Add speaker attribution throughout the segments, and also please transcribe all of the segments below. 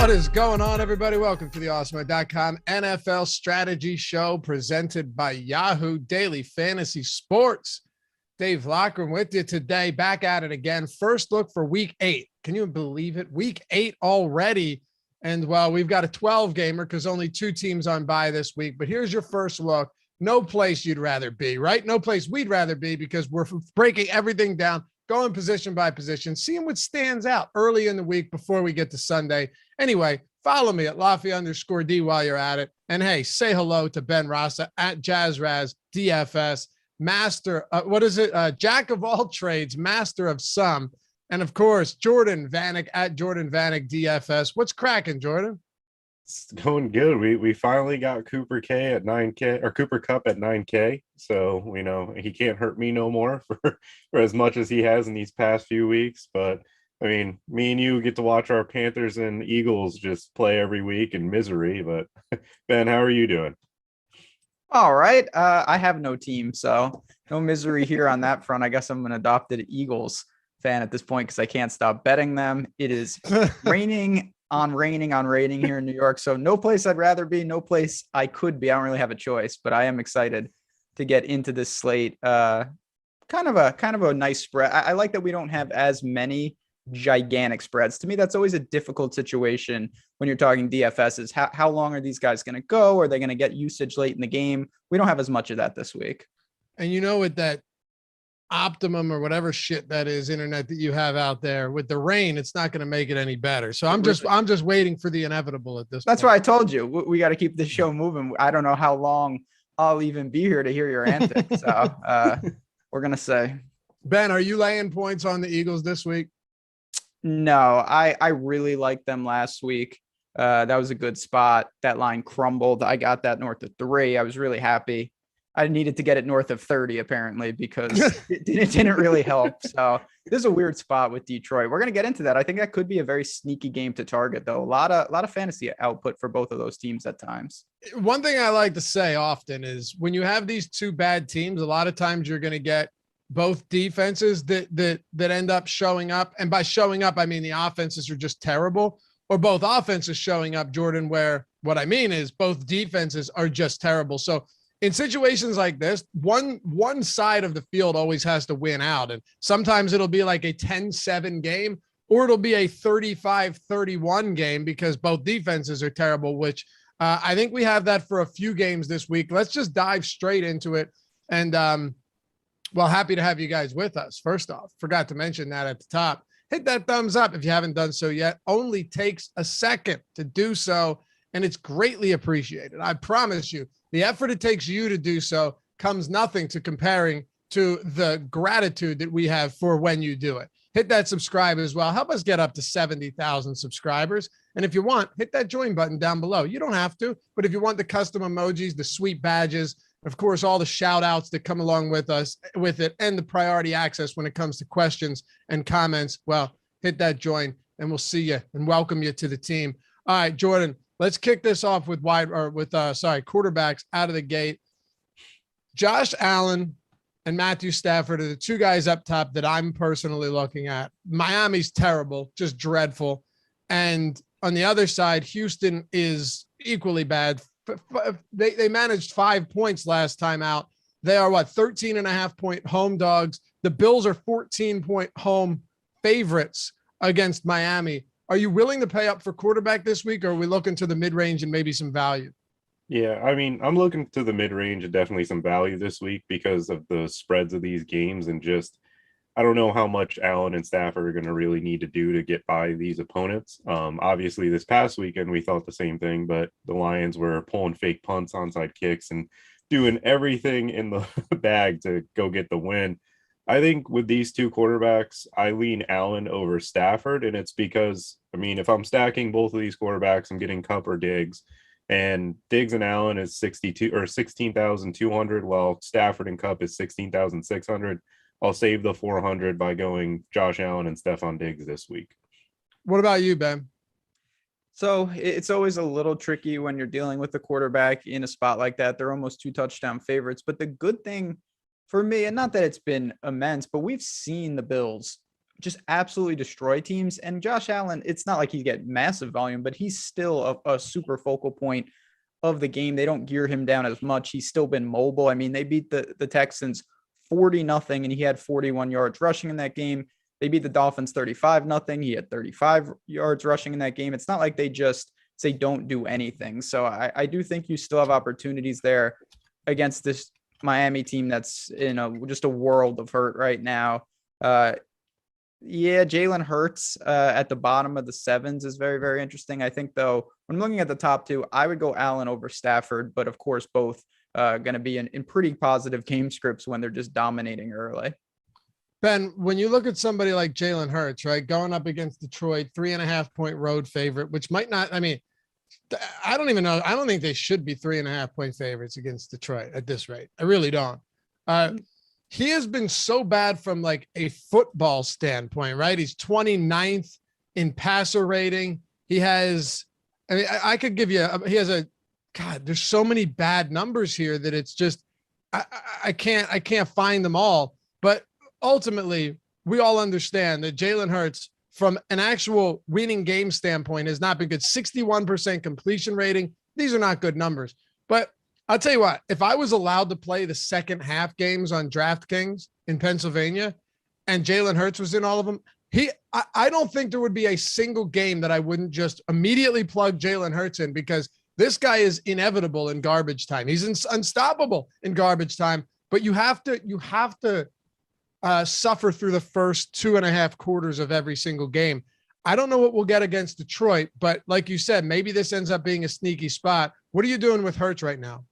Speaker 1: What is going on, everybody? Welcome to the Awesemo.com NFL strategy show presented by Yahoo Daily Fantasy Sports. Dave Lockram with you today, back at it again. First look for week 8. Can you believe it? Week 8 already. And well, we've got a 12 gamer because only 2 teams on bye this week. But here's your first look. No place you'd rather be, right? No place we'd rather be because we're breaking everything down, going position by position, seeing what stands out early in the week before we get to Sunday. Anyway, follow me at Lafayette_D while you're at it. And hey, say hello to Ben Rasa at JazzRaz DFS, master. Jack of all trades, master of some. And of course, Jordan Vanek at Jordan Vanek DFS. What's cracking, Jordan?
Speaker 2: It's going good. We finally got Cooper K at 9K or Cooper Cup at 9K. So, you know, he can't hurt me no more for as much as he has in these past few weeks. But I mean, me and you get to watch our Panthers and Eagles just play every week in misery. But Ben, how are you doing?
Speaker 3: All right. I have no team, so no misery here on that front. I guess I'm an adopted Eagles fan at this point because I can't stop betting them. It is raining here in New York. So no place I'd rather be, no place I could be. I don't really have a choice, but I am excited to get into this slate. Kind of a nice spread. I like that we don't have as many gigantic spreads. To me, that's always a difficult situation when you're talking DFSs. How long are these guys going to go? Are they going to get usage late in the game? We don't have as much of that this week.
Speaker 1: And you know, with that Optimum or whatever shit that is internet that you have out there with the rain, it's not going to make it any better. So I'm just waiting for the inevitable at this point.
Speaker 3: That's why I told you we got to keep this show moving. I don't know how long I'll even be here to hear your antics. So we're going to say,
Speaker 1: Ben, are you laying points on the Eagles this week?
Speaker 3: No, I really liked them last week. That was a good spot. That line crumbled. I got that north of 3. I was really happy. I needed to get it north of 30 apparently because it didn't really help. So this is a weird spot with Detroit. We're going to get into that. I think that could be a very sneaky game to target though. A lot of fantasy output for both of those teams at times.
Speaker 1: One thing I like to say often is when you have these two bad teams, a lot of times you're going to get both defenses that end up showing up. And by showing up, I mean the offenses are just terrible, or both offenses showing up, Jordan, where what I mean is both defenses are just terrible. So in situations like this, one side of the field always has to win out. And sometimes it'll be like a 10-7 game, or it'll be a 35-31 game because both defenses are terrible, which I think we have that for a few games this week. Let's just dive straight into it. And well, happy to have you guys with us. First off, forgot to mention that at the top. Hit that thumbs up if you haven't done so yet. Only takes a second to do so, and it's greatly appreciated. I promise you, the effort it takes you to do so comes nothing to comparing to the gratitude that we have for when you do it. Hit that subscribe as well. Help us get up to 70,000 subscribers. And if you want, hit that join button down below. You don't have to, but if you want the custom emojis, the sweet badges, of course, all the shout outs that come along with it, and the priority access when it comes to questions and comments, well, hit that join and we'll see you and welcome you to the team. All right, Jordan, let's kick this off with quarterbacks out of the gate. Josh Allen and Matthew Stafford are the two guys up top that I'm personally looking at. Miami's terrible, just dreadful. And on the other side, Houston is equally bad. They managed 5 points last time out. They are 13.5-point home dogs. The Bills are 14-point home favorites against Miami. Are you willing to pay up for quarterback this week, or are we looking to the mid-range and maybe some value?
Speaker 2: Yeah, I mean, I'm looking to the mid-range and definitely some value this week because of the spreads of these games, and just I don't know how much Allen and Stafford are going to really need to do to get by these opponents. Obviously, this past weekend, we thought the same thing, but the Lions were pulling fake punts, onside kicks, and doing everything in the bag to go get the win. I think with these two quarterbacks, I lean Allen over Stafford, and it's because, I mean, if I'm stacking both of these quarterbacks, I'm getting Cup or Diggs, and Diggs and Allen is 16,200, while Stafford and Cup is 16,600. I'll save the 400 by going Josh Allen and Stephon Diggs this week.
Speaker 1: What about you, Ben?
Speaker 3: So it's always a little tricky when you're dealing with a quarterback in a spot like that. They're almost 2 touchdown favorites. But the good thing for me, and not that it's been immense, but we've seen the Bills just absolutely destroy teams. And Josh Allen, it's not like he get massive volume, but he's still a super focal point of the game. They don't gear him down as much. He's still been mobile. I mean, they beat the Texans 40-0, and he had 41 yards rushing in that game. They beat the Dolphins 35-0. He had 35 yards rushing in that game. It's not like they just say don't do anything. So I do think you still have opportunities there against this Miami team that's in just a world of hurt right now. Yeah, Jalen Hurts at the bottom of the 7s is very, very interesting. I think, though, when I'm looking at the top 2, I would go Allen over Stafford, but of course, both going to be in pretty positive game scripts when they're just dominating early.
Speaker 1: Ben, when you look at somebody like Jalen Hurts, right, going up against Detroit, 3.5-point road favorite, which might not, I mean, I don't even know. I don't think they should be 3.5-point favorites against Detroit at this rate. I really don't. He has been so bad from like a football standpoint, right? He's 29th in passer rating. He has, I mean, I could give you, he has God, there's so many bad numbers here that it's just, I can't find them all. But ultimately, we all understand that Jalen Hurts, from an actual winning game standpoint, has not been good. 61% completion rating. These are not good numbers. But I'll tell you what, if I was allowed to play the second half games on DraftKings in Pennsylvania and Jalen Hurts was in all of them, I don't think there would be a single game that I wouldn't just immediately plug Jalen Hurts in, because this guy is inevitable in garbage time. He's unstoppable in garbage time, but you have to suffer through the first 2.5 quarters of every single game. I don't know what we'll get against Detroit, but like you said, maybe this ends up being a sneaky spot. What are you doing with Hurts right now?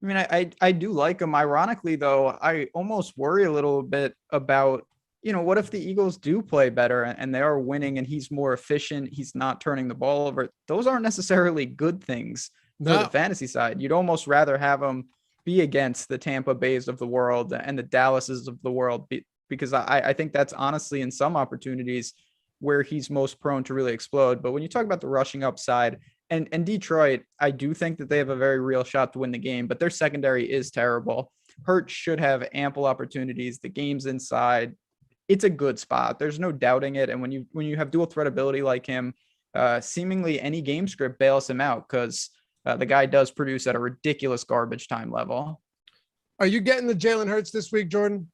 Speaker 3: I mean, I do like him. Ironically, though, I almost worry a little bit about what if the Eagles do play better and they are winning and he's more efficient? He's not turning the ball over. Those aren't necessarily good things for the fantasy side. You'd almost rather have him be against the Tampa Bays of the world and the Dallases of the world, because I think that's honestly in some opportunities where he's most prone to really explode. But when you talk about the rushing upside and Detroit, I do think that they have a very real shot to win the game, but their secondary is terrible. Hurts should have ample opportunities. The game's inside. It's a good spot. There's no doubting it. And when you have dual threat ability like him, seemingly any game script bails him out, because the guy does produce at a ridiculous garbage time level.
Speaker 1: Are you getting the Jalen Hurts this week, Jordan?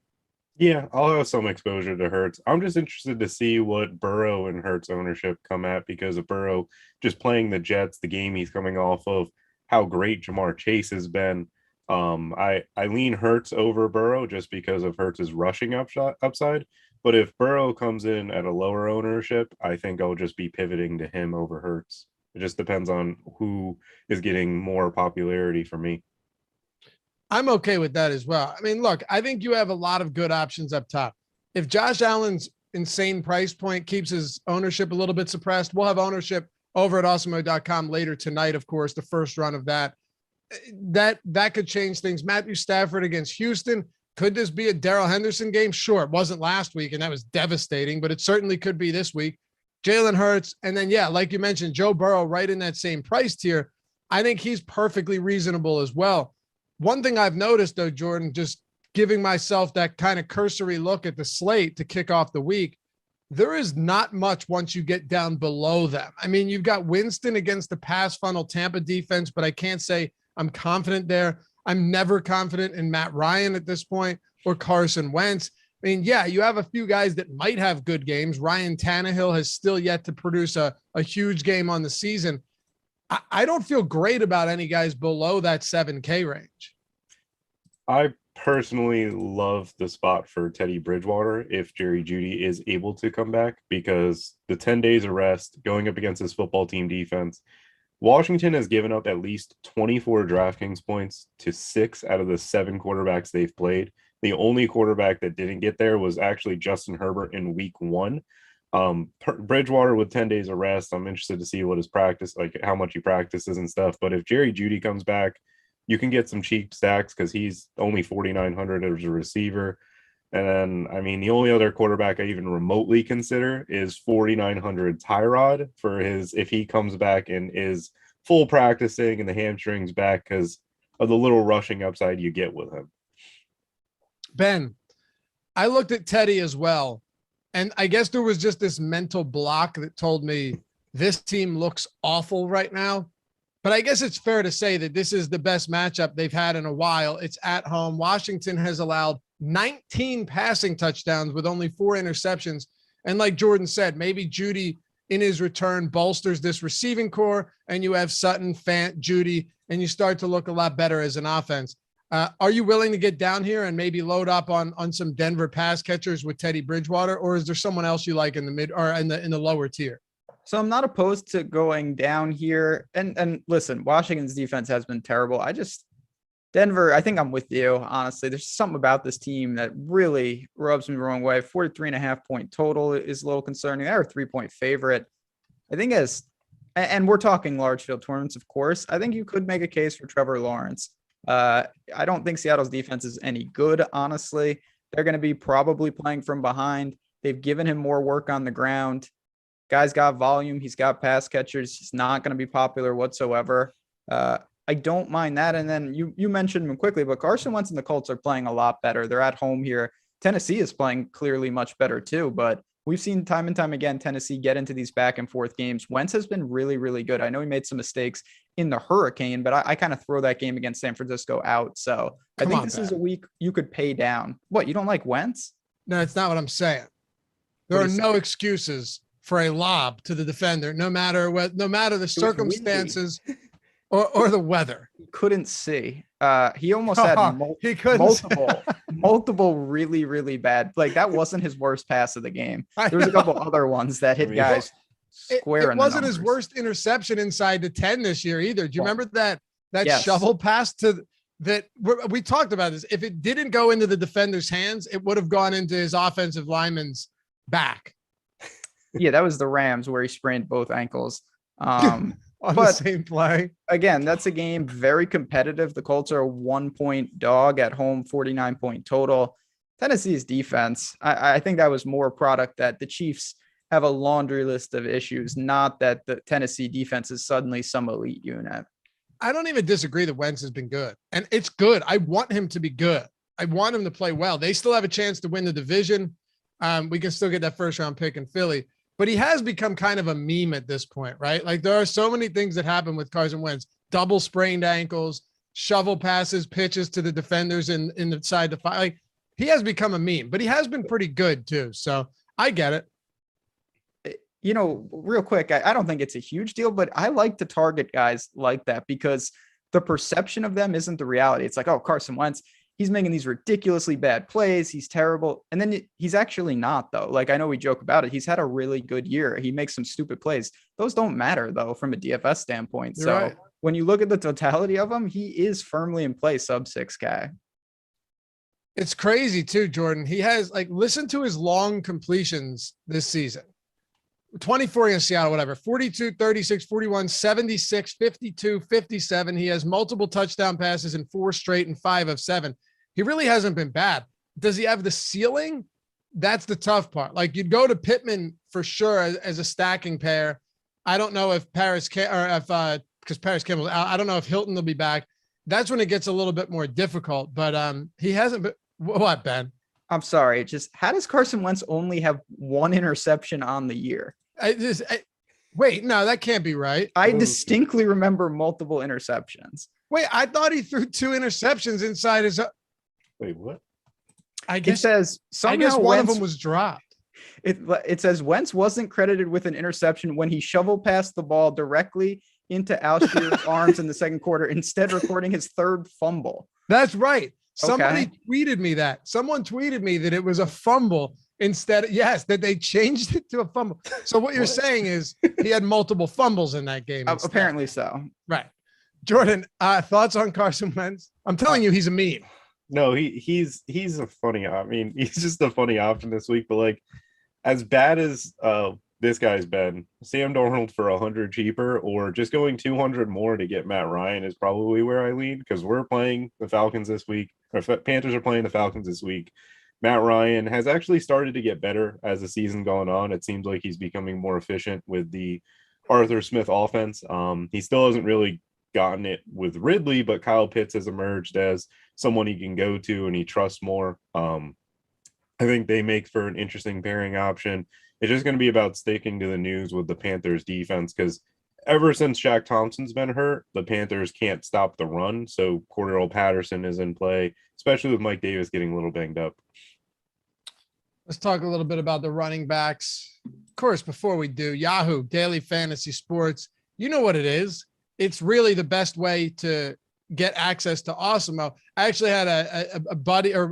Speaker 2: Yeah, I'll have some exposure to Hurts. I'm just interested to see what Burrow and Hurts ownership come at, because of Burrow just playing the Jets, the game he's coming off of, how great Jamar Chase has been. I lean Hurts over Burrow just because of Hurts' rushing upside. But if Burrow comes in at a lower ownership, I think I'll just be pivoting to him over Hurts. It just depends on who is getting more popularity for me.
Speaker 1: I'm okay with that as well. I mean, look, I think you have a lot of good options up top. If Josh Allen's insane price point keeps his ownership a little bit suppressed, we'll have ownership over at awesemo.com later tonight, of course, the first run of that. That could change things. Matthew Stafford against Houston. Could this be a Darrell Henderson game? Sure, it wasn't last week, and that was devastating, but it certainly could be this week. Jalen Hurts, and then, yeah, like you mentioned, Joe Burrow right in that same price tier. I think he's perfectly reasonable as well. One thing I've noticed, though, Jordan, just giving myself that kind of cursory look at the slate to kick off the week, there is not much once you get down below them. I mean, you've got Winston against the pass funnel Tampa defense, but I can't say I'm confident there. I'm never confident in Matt Ryan at this point or Carson Wentz. I mean, yeah, you have a few guys that might have good games. Ryan Tannehill has still yet to produce a huge game on the season. I don't feel great about any guys below that 7K range.
Speaker 2: I personally love the spot for Teddy Bridgewater if Jerry Jeudy is able to come back, because the 10 days of rest going up against his football team defense, Washington has given up at least 24 DraftKings points to 6 out of the 7 quarterbacks they've played. The only quarterback that didn't get there was actually Justin Herbert in week 1. Bridgewater with 10 days of rest, I'm interested to see what his practice, like how much he practices and stuff. But if Jerry Jeudy comes back, you can get some cheap stacks because he's only 4,900 as a receiver. And then, I mean, the only other quarterback I even remotely consider is 4,900 Tyrod for his, if he comes back and is full practicing and the hamstrings back, because of the little rushing upside you get with him.
Speaker 1: Ben, I looked at Teddy as well, and I guess there was just this mental block that told me this team looks awful right now. But I guess it's fair to say that this is the best matchup they've had in a while. It's at home. Washington has allowed 19 passing touchdowns with only 4 interceptions. And like Jordan said, maybe Jeudy in his return bolsters this receiving core, and you have Sutton, Fant, Jeudy, and you start to look a lot better as an offense. Are you willing to get down here and maybe load up on some Denver pass catchers with Teddy Bridgewater, or is there someone else you like in the mid or in the lower tier?
Speaker 3: So I'm not opposed to going down here. And listen, Washington's defense has been terrible. Denver, I think I'm with you, honestly. There's something about this team that really rubs me the wrong way. 43.5 point total is a little concerning. They're a 3-point favorite. I think and we're talking large field tournaments, of course. I think you could make a case for Trevor Lawrence. I don't think Seattle's defense is any good, honestly. They're going to be probably playing from behind. They've given him more work on the ground. Guy's got volume. He's got pass catchers. He's not going to be popular whatsoever. I don't mind that. And then you mentioned him quickly, but Carson Wentz and the Colts are playing a lot better. They're at home here. Tennessee is playing clearly much better too, but we've seen time and time again Tennessee get into these back and forth games. Wentz has been really, really good. I know he made some mistakes in the Hurricane, but I kind of throw that game against San Francisco out. So I think this is a week you could pay down. What, you don't like Wentz?
Speaker 1: No, it's not what I'm saying. There are no excuses for a lob to the defender, no matter the circumstances or the weather.
Speaker 3: He couldn't see. He almost had multiple really, really bad. Like, that wasn't his worst pass of the game. There was a couple other ones that hit guys square.
Speaker 1: It wasn't his worst interception inside the 10 this year either. Do you remember that shovel pass to that we talked about this. If it didn't go into the defender's hands, it would have gone into his offensive lineman's back.
Speaker 3: Yeah, that was the Rams where he sprained both ankles.
Speaker 1: On the same play.
Speaker 3: Again, that's a game very competitive. The Colts are a 1-point dog at home, 49-point total. Tennessee's defense, I think that was more product that the Chiefs have a laundry list of issues, not that the Tennessee defense is suddenly some elite unit.
Speaker 1: I don't even disagree that Wentz has been good, and it's good. I want him to be good. I want him to play well. They still have a chance to win the division. We can still get that first round pick in Philly, but he has become kind of a meme at this point, right? Like there are so many things that happen with Carson Wentz: double sprained ankles, shovel passes, pitches to the defenders in the side to fight. Like he has become a meme, but he has been pretty good too. So I get it.
Speaker 3: You know, real quick, I don't think it's a huge deal, but I like to target guys like that because the perception of them isn't the reality. It's like, oh, Carson Wentz, he's making these ridiculously bad plays. He's terrible. And then he's actually not, though. Like, I know we joke about it. He's had a really good year. He makes some stupid plays. Those don't matter, though, from a DFS standpoint.
Speaker 1: You're
Speaker 3: so
Speaker 1: right.
Speaker 3: When you look at the totality of him, he is firmly in play sub 6K.
Speaker 1: It's crazy too, Jordan. He has listen to his long completions this season. 24 against Seattle, whatever, 42, 36, 41, 76, 52, 57. He has multiple touchdown passes in 4 straight and 5 of 7. He really hasn't been bad. Does he have the ceiling? That's the tough part. Like you'd go to Pittman for sure as a stacking pair. I don't know if because Paris Campbell, I don't know if Hilton will be back. That's when it gets a little bit more difficult, but he hasn't been. What, Ben?
Speaker 3: I'm sorry. Just how does Carson Wentz only have 1 interception on the year?
Speaker 1: Wait, no, that can't be right.
Speaker 3: I distinctly remember multiple interceptions.
Speaker 1: Wait, I thought he threw 2 interceptions inside his.
Speaker 2: Wait, what?
Speaker 1: I guess
Speaker 3: it says somehow
Speaker 1: one
Speaker 3: Wentz,
Speaker 1: of them was dropped.
Speaker 3: It says Wentz wasn't credited with an interception when he shovel passed the ball directly into Alshir's arms in the second quarter, instead recording his 3rd fumble.
Speaker 1: That's right. Somebody
Speaker 3: Okay.
Speaker 1: tweeted me that. Someone tweeted me that it was a fumble instead. Yes, that they changed it to a fumble. So what you're saying is he had multiple fumbles in that game. instead.
Speaker 3: Apparently so.
Speaker 1: Right. Jordan, thoughts on Carson Wentz? I'm telling you, he's a meme.
Speaker 2: No, he's a funny. I mean, he's just a funny option this week. But like, as bad as this guy's been, Sam Darnold for 100 cheaper, or just going 200 more to get Matt Ryan is probably where I lean, because we're playing the Falcons this week. Or Panthers are playing the Falcons this week. Matt Ryan has actually started to get better as the season going on. It seems like he's becoming more efficient with the Arthur Smith offense. He still hasn't really gotten it with Ridley, but Kyle Pitts has emerged as someone he can go to and he trusts more. I think they make for an interesting pairing option. It's just going to be about sticking to the news with the Panthers defense, because ever since Shaq Thompson's been hurt, the Panthers can't stop the run. So Cordero Patterson is in play, especially with Mike Davis getting a little banged up.
Speaker 1: Let's talk a little bit about the running backs. Of course, before we do, Yahoo Daily Fantasy Sports, you know what it is. It's really the best way to get access to Awesemo. I actually had a buddy, or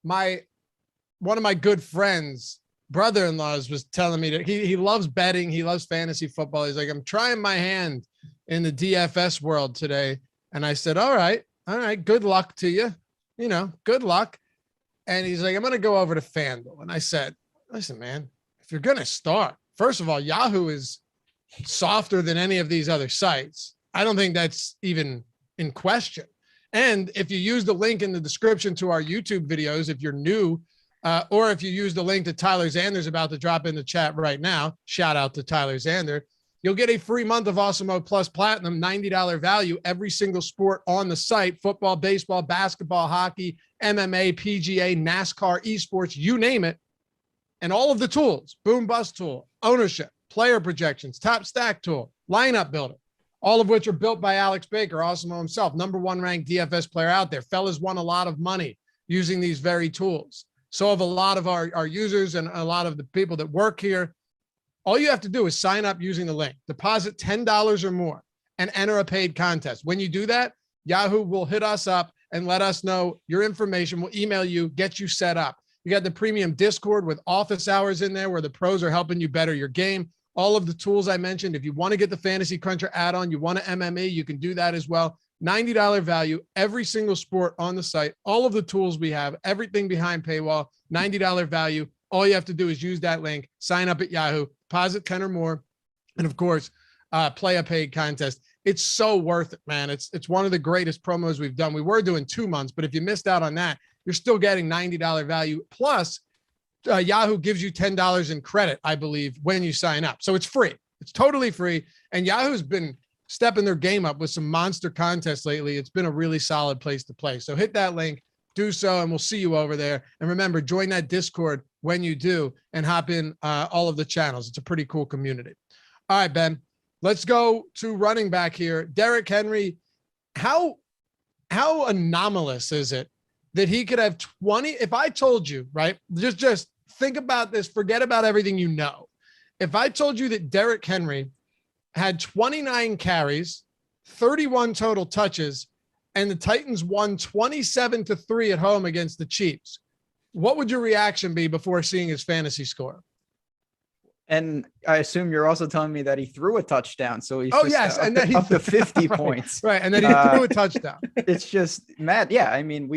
Speaker 1: one of my good friends, brother-in-laws, was telling me that he loves betting. He loves fantasy football. He's like, I'm trying my hand in the DFS world today. And I said, all right, good luck to you. Good luck. And he's like, I'm going to go over to FanDuel. And I said, listen, man, if you're going to start, first of all, Yahoo is softer than any of these other sites. I don't think that's even in question. And if you use the link in the description to our YouTube videos, if you're new, or if you use the link that Tyler Zander's about to drop in the chat right now, shout out to Tyler Zander, you'll get a free month of Awesemo Plus Platinum, $90 value, every single sport on the site: football, baseball, basketball, hockey, MMA, PGA, NASCAR, esports, you name it. And all of the tools: boom bust tool, ownership, player projections, top stack tool, lineup builder, all of which are built by Alex Baker, Awesemo himself, #1 ranked DFS player out there. Fellas won a lot of money using these very tools. So have a lot of our users and a lot of the people that work here. All you have to do is sign up using the link, deposit $10 or more, and enter a paid contest. When you do that, Yahoo will hit us up and let us know your information. We'll email you, get you set up. You got the premium Discord with office hours in there where the pros are helping you better your game. All of the tools I mentioned. If you want to get the Fantasy Cruncher add-on, you want to MME, you can do that as well. $90 value, every single sport on the site, all of the tools we have, everything behind paywall, $90 value. All you have to do is use that link, sign up at Yahoo, deposit 10 or more, and of course, play a paid contest. It's so worth it, man. It's one of the greatest promos we've done. We were doing 2 months, but if you missed out on that, you're still getting $90 value. Plus, Yahoo gives you $10 in credit, I believe, when you sign up. So it's free. It's totally free. And Yahoo's been stepping their game up with some monster contests lately. It's been a really solid place to play. So hit that link, do so, and we'll see you over there. And remember, join that Discord when you do and hop in all of the channels. It's a pretty cool community. All right, Ben, let's go to running back here. Derrick Henry, how anomalous is it that he could have 20? If I told you, right, just think about this, forget about everything you know. If I told you that Derrick Henry had 29 carries, 31 total touches, and the Titans won 27-3 at home against the Chiefs, what would your reaction be before seeing his fantasy score?
Speaker 3: And I assume you're also telling me that he threw a touchdown. So he's
Speaker 1: and then
Speaker 3: up to 50 points.
Speaker 1: Right. And then he threw a touchdown.
Speaker 3: It's just mad. Yeah. I mean,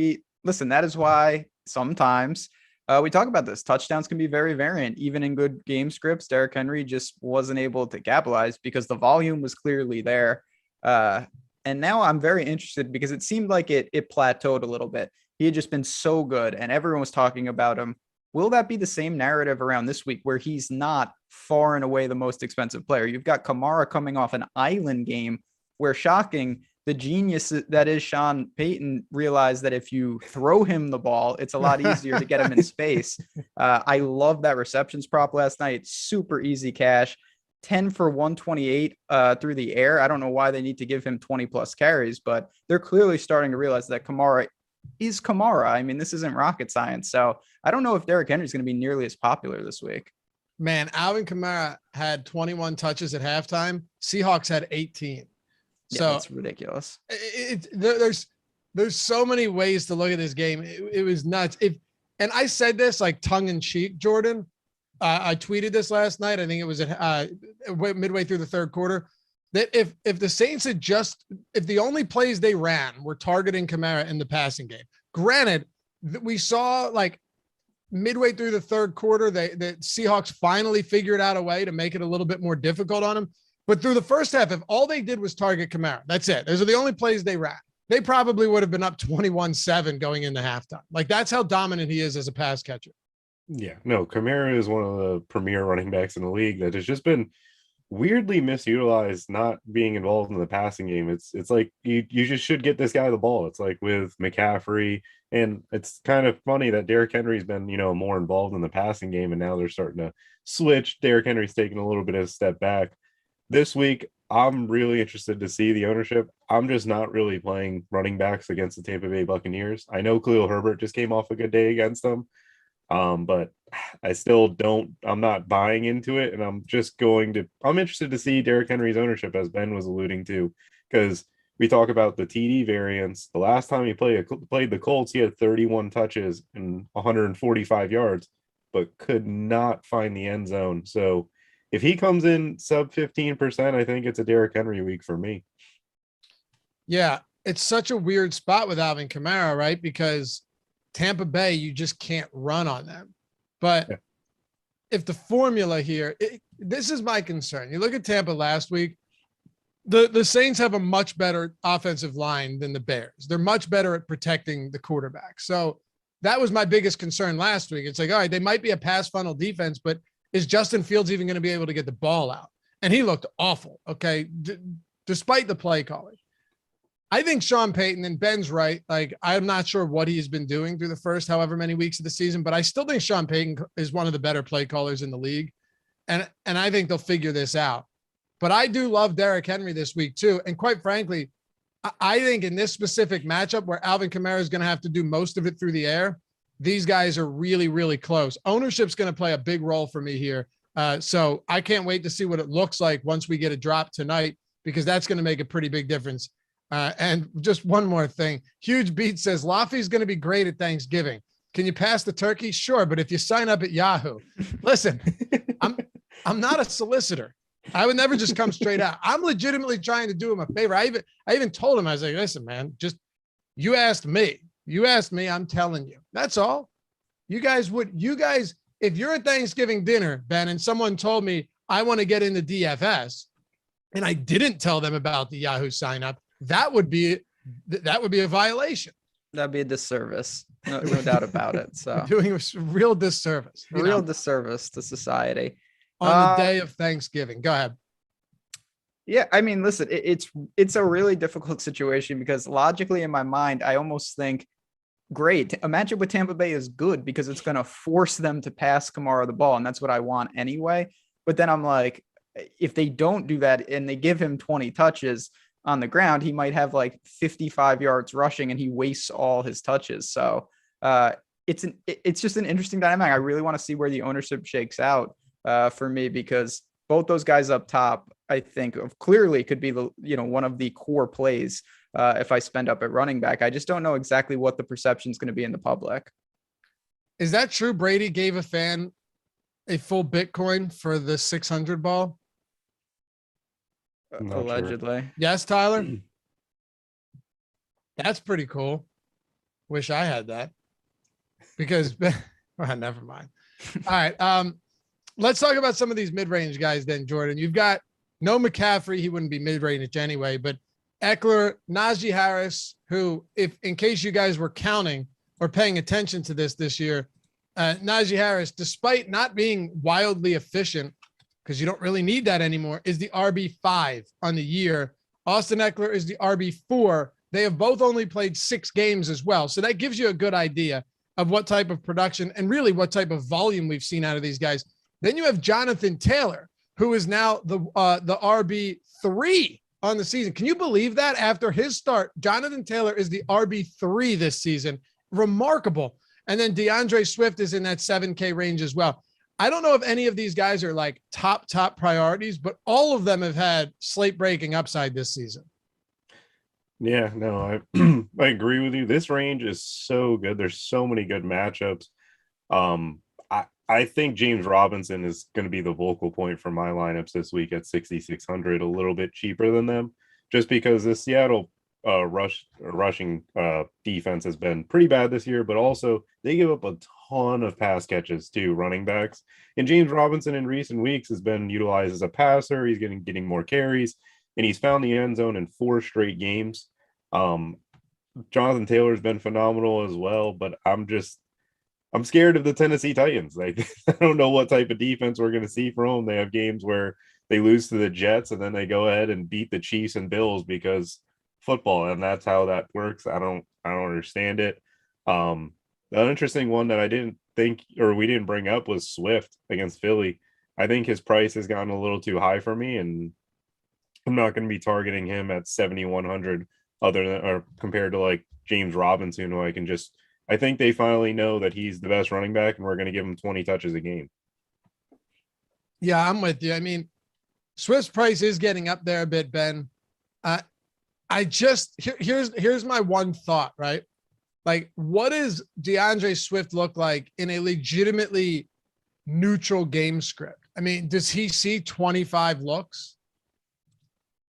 Speaker 3: listen, that is why sometimes we talk about this. Touchdowns can be very variant, even in good game scripts. Derrick Henry just wasn't able to capitalize because the volume was clearly there. And now I'm very interested because it seemed like it plateaued a little bit. He had just been so good and everyone was talking about him. Will that be the same narrative around this week where he's not far and away the most expensive player? You've got Kamara coming off an island game where, shocking, the genius that is Sean Payton realized that if you throw him the ball, it's a lot easier to get him in space. I love that receptions prop last night. Super easy cash. 10 for 128 through the air. I don't know why they need to give him 20 plus carries, but they're clearly starting to realize that Kamara is Kamara. I mean, this isn't rocket science. So I don't know if Derrick Henry is going to be nearly as popular this week.
Speaker 1: Man, Alvin Kamara had 21 touches at halftime. Seahawks had 18.
Speaker 3: Yeah,
Speaker 1: so
Speaker 3: that's ridiculous.
Speaker 1: There's so many ways to look at this game. It was nuts. And I said this like tongue in cheek, Jordan. I tweeted this last night. I think it was at midway through the third quarter. That if the Saints had if the only plays they ran were targeting Kamara in the passing game, granted, we saw like midway through the third quarter, the Seahawks finally figured out a way to make it a little bit more difficult on him. But through the first half, if all they did was target Kamara, that's it. Those are the only plays they ran. They probably would have been up 21-7 going into halftime. Like, that's how dominant he is as a pass catcher.
Speaker 2: Yeah, no, Kamara is one of the premier running backs in the league that has just been weirdly misutilized, not being involved in the passing game. It's like you just should get this guy the ball. It's like with McCaffrey, and it's kind of funny that Derrick Henry's been, more involved in the passing game, and now they're starting to switch. Derrick Henry's taking a little bit of a step back. This week, I'm really interested to see the ownership. I'm just not really playing running backs against the Tampa Bay Buccaneers. I know Khalil Herbert just came off a good day against them. But I still I'm not buying into it. And I'm interested to see Derrick Henry's ownership, as Ben was alluding to, because we talk about the TD variance. The last time he played the Colts, he had 31 touches and 145 yards, but could not find the end zone. So if he comes in sub 15%, I think it's a Derrick Henry week for me. Yeah.
Speaker 1: It's such a weird spot with Alvin Kamara, right? Because Tampa Bay, you just can't run on them. But if the formula here, this is my concern. You look at Tampa last week, the Saints have a much better offensive line than the Bears. They're much better at protecting the quarterback. So that was my biggest concern last week. It's like, all right, they might be a pass funnel defense, but is Justin Fields even going to be able to get the ball out? And he looked awful, okay, despite the play calling. I think Sean Payton, and Ben's right. Like, I'm not sure what he's been doing through the first however many weeks of the season, but I still think Sean Payton is one of the better play callers in the league. And I think they'll figure this out. But I do love Derrick Henry this week too. And quite frankly, I think in this specific matchup where Alvin Kamara is going to have to do most of it through the air, these guys are really, really close. Ownership's going to play a big role for me here. So I can't wait to see what it looks like once we get a drop tonight, because that's going to make a pretty big difference. And just one more thing. Huge Beat says, Laffy's going to be great at Thanksgiving. Can you pass the turkey? Sure. But if you sign up at Yahoo, listen, I'm not a solicitor. I would never just come straight out. I'm legitimately trying to do him a favor. I even told him, I was like, listen, man, you asked me, I'm telling you, that's all. You guys, if you're at Thanksgiving dinner, Ben, and someone told me I want to get into DFS and I didn't tell them about the Yahoo sign up, that would be a violation.
Speaker 3: That'd be a disservice. No doubt about it. So
Speaker 1: doing a real disservice.
Speaker 3: Disservice to society.
Speaker 1: On the day of Thanksgiving. Go ahead.
Speaker 3: Yeah, I mean, listen, it's a really difficult situation because logically in my mind, I almost think, great, a matchup with Tampa Bay is good because it's going to force them to pass Kamara the ball, and that's what I want anyway. But then I'm like, if they don't do that and they give him 20 touches on the ground, he might have like 55 yards rushing and he wastes all his touches. So it's just an interesting dynamic. I really want to see where the ownership shakes out for me, because both those guys up top, I think clearly could be one of the core plays if I spend up at running back. I just don't know exactly what the perception is going to be in the public.
Speaker 1: Is that true? Brady gave a fan a full Bitcoin for the 600 ball?
Speaker 3: Allegedly.
Speaker 1: Sure. Yes, Tyler? That's pretty cool. Wish I had that. Because, well, never mind. All right. Let's talk about some of these mid-range guys then, Jordan. You've got no McCaffrey. He wouldn't be mid-range anyway, but Eckler, Najee Harris, who, if in case you guys were counting or paying attention to this year, Najee Harris, despite not being wildly efficient, because you don't really need that anymore, is the RB5 on the year. Austin Eckler is the RB4. They have both only played 6 games as well. So that gives you a good idea of what type of production and really what type of volume we've seen out of these guys. Then you have Jonathan Taylor, who is now the RB3 on the season. Can you believe that? After his start, Jonathan Taylor is the RB3 this season. Remarkable. And then DeAndre Swift is in that 7K range as well. I don't know if any of these guys are like top priorities, but all of them have had slate breaking upside this season.
Speaker 2: Yeah, no, I agree with you. This range is so good. There's so many good matchups. I think James Robinson is going to be the vocal point for my lineups this week at 6,600, a little bit cheaper than them, just because the Seattle rushing defense has been pretty bad this year, but also they give up a ton of pass catches to running backs. And James Robinson in recent weeks has been utilized as a passer. He's getting more carries, and he's found the end zone in 4 straight games. Jonathan Taylor's been phenomenal as well, but I'm scared of the Tennessee Titans. Like, I don't know what type of defense we're going to see from them. They have games where they lose to the Jets and then they go ahead and beat the Chiefs and Bills because football, and that's how that works. I don't understand it. The interesting one that I didn't think, or we didn't bring up, was Swift against Philly. I think his price has gotten a little too high for me, and I'm not going to be targeting him at 7,100 compared to like James Robinson, who I think they finally know that he's the best running back and we're going to give him 20 touches a game.
Speaker 1: Yeah, I'm with you. I mean, Swift's price is getting up there a bit, Ben. Here's my one thought, right? Like, what does DeAndre Swift look like in a legitimately neutral game script? I mean, does he see 25 looks?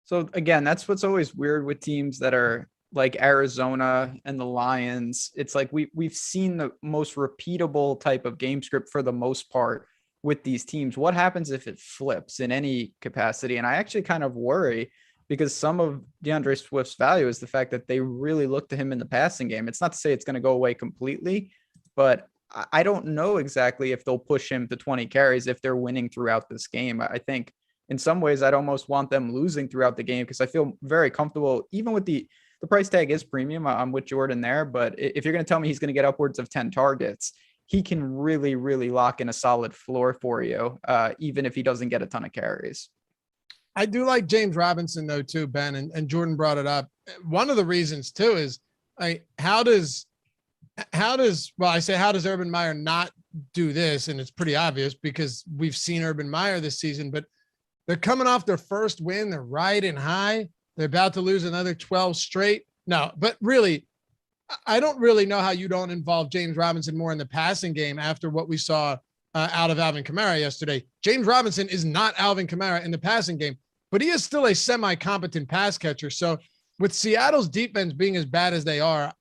Speaker 3: So again, that's what's always weird with teams that are like Arizona and the Lions. It's like we've seen the most repeatable type of game script for the most part with these teams. What happens if it flips in any capacity? And I actually kind of worry, because some of DeAndre Swift's value is the fact that they really look to him in the passing game. It's not to say it's going to go away completely, but I don't know exactly if they'll push him to 20 carries if they're winning throughout this game. I think in some ways I'd almost want them losing throughout the game, because I feel very comfortable, even with the price tag is premium. I'm with Jordan there, but if you're going to tell me he's going to get upwards of 10 targets, he can really, really lock in a solid floor for you, even if he doesn't get a ton of carries.
Speaker 1: I do like James Robinson though too, Ben, and Jordan brought it up. One of the reasons too is how does Urban Meyer not do this? And it's pretty obvious because we've seen Urban Meyer this season, but they're coming off their first win. They're riding high. They're about to lose another 12 straight. No, but really, I don't really know how you don't involve James Robinson more in the passing game after what we saw out of Alvin Kamara yesterday. James Robinson is not Alvin Kamara in the passing game, but he is still a semi-competent pass catcher. So with Seattle's defense being as bad as they are,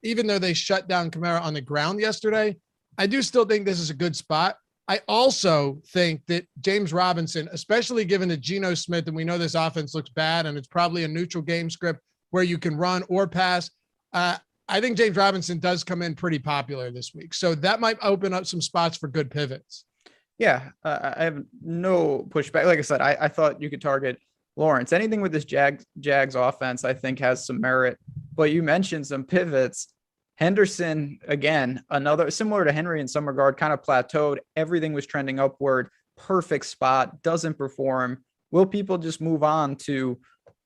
Speaker 1: even though they shut down Kamara on the ground yesterday, I do still think this is a good spot. I also think that James Robinson, especially given that Geno Smith, and we know this offense looks bad and it's probably a neutral game script where you can run or pass. I think James Robinson does come in pretty popular this week. So that might open up some spots for good pivots.
Speaker 3: Yeah, I have no pushback. Like I said, I thought you could target Lawrence. Anything with this Jags offense, I think, has some merit. But you mentioned some pivots. Henderson, again, another similar to Henry in some regard, kind of plateaued. Everything was trending upward. Perfect spot, doesn't perform. Will people just move on to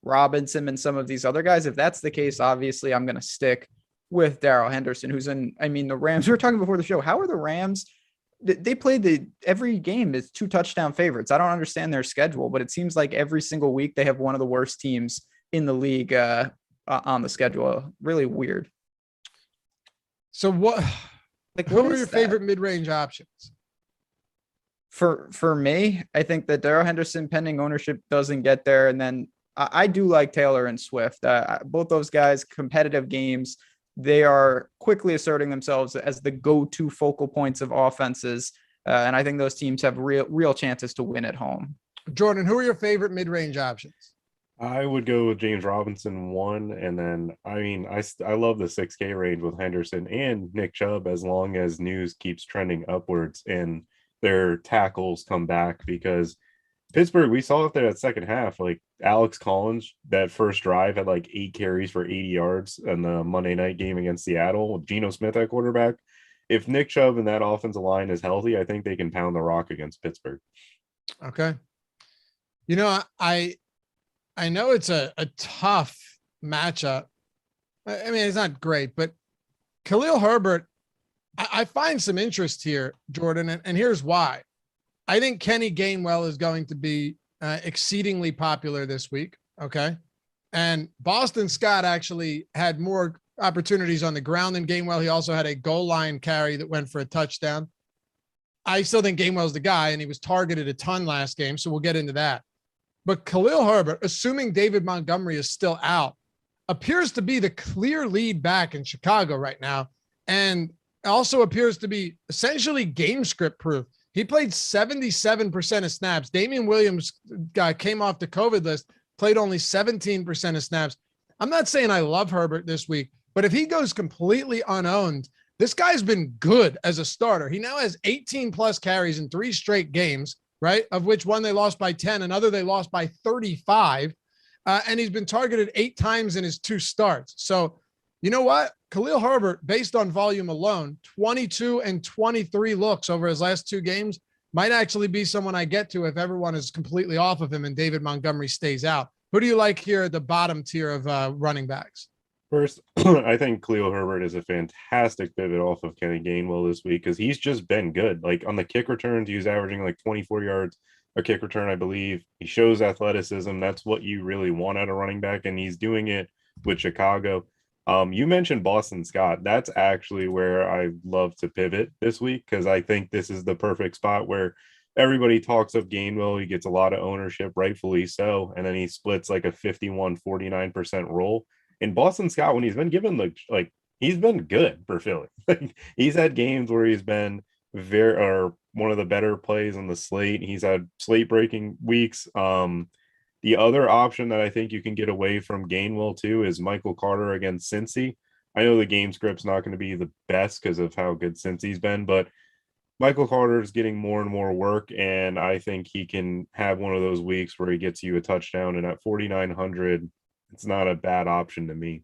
Speaker 3: Robinson and some of these other guys? If that's the case, obviously I'm going to stick with Darrell Henderson, who's in, I mean, the Rams, we were talking before the show. How are the Rams? They played every game is 2 touchdown favorites. I don't understand their schedule, but it seems like every single week they have one of the worst teams in the league on the schedule. Really weird.
Speaker 1: So what are your favorite mid-range options?
Speaker 3: For me, I think that Darrell Henderson pending ownership doesn't get there. And then I do like Taylor and Swift. Both those guys, competitive games. They are quickly asserting themselves as the go-to focal points of offenses. And I think those teams have real chances to win at home.
Speaker 1: Jordan, who are your favorite mid-range options?
Speaker 2: I would go with James Robinson 1. And then, I mean, I love the 6K range with Henderson and Nick Chubb, as long as news keeps trending upwards and their tackles come back, because Pittsburgh, we saw it there that second half, like Alex Collins, that first drive had like 8 carries for 80 yards in the Monday night game against Seattle with Geno Smith at quarterback. If Nick Chubb and that offensive line is healthy, I think they can pound the rock against Pittsburgh.
Speaker 1: Okay. You know, I know it's a tough matchup. I mean, it's not great, but Khalil Herbert, I find some interest here, Jordan, and here's why. I think Kenny Gainwell is going to be exceedingly popular this week. Okay. And Boston Scott actually had more opportunities on the ground than Gainwell. He also had a goal line carry that went for a touchdown. I still think Gainwell's the guy, and he was targeted a ton last game. So we'll get into that. But Khalil Herbert, assuming David Montgomery is still out, appears to be the clear lead back in Chicago right now. And also appears to be essentially game script proof. He played 77% of snaps. Damian Williams came off the COVID list, played only 17% of snaps. I'm not saying I love Herbert this week, but if he goes completely unowned, this guy's been good as a starter. He now has 18 plus carries in 3 straight games, right? Of which one they lost by 10, another they lost by 35. And he's been targeted 8 times in his 2 starts. So you know what? Khalil Herbert, based on volume alone, 22 and 23 looks over his last 2 games, might actually be someone I get to if everyone is completely off of him and David Montgomery stays out. Who do you like here at the bottom tier of running backs?
Speaker 2: First, I think Khalil Herbert is a fantastic pivot off of Kenny Gainwell this week, because he's just been good. Like on the kick returns, he was averaging like 24 yards a kick return, I believe. He shows athleticism. That's what you really want out of running back, and he's doing it with Chicago. You mentioned Boston Scott. That's actually where I love to pivot this week, because I think this is the perfect spot where everybody talks of Gainwell. He gets a lot of ownership, rightfully so, and then he splits like a 51-49% role. And Boston Scott, when he's been given he's been good for Philly. He's had games where he's been one of the better plays on the slate. He's had slate breaking weeks. The other option that I think you can get away from Gainwell too is Michael Carter against Cincy. I know the game script's not going to be the best because of how good Cincy's been, but Michael Carter is getting more and more work, and I think he can have one of those weeks where he gets you a touchdown. And at 4,900, it's not a bad option to me.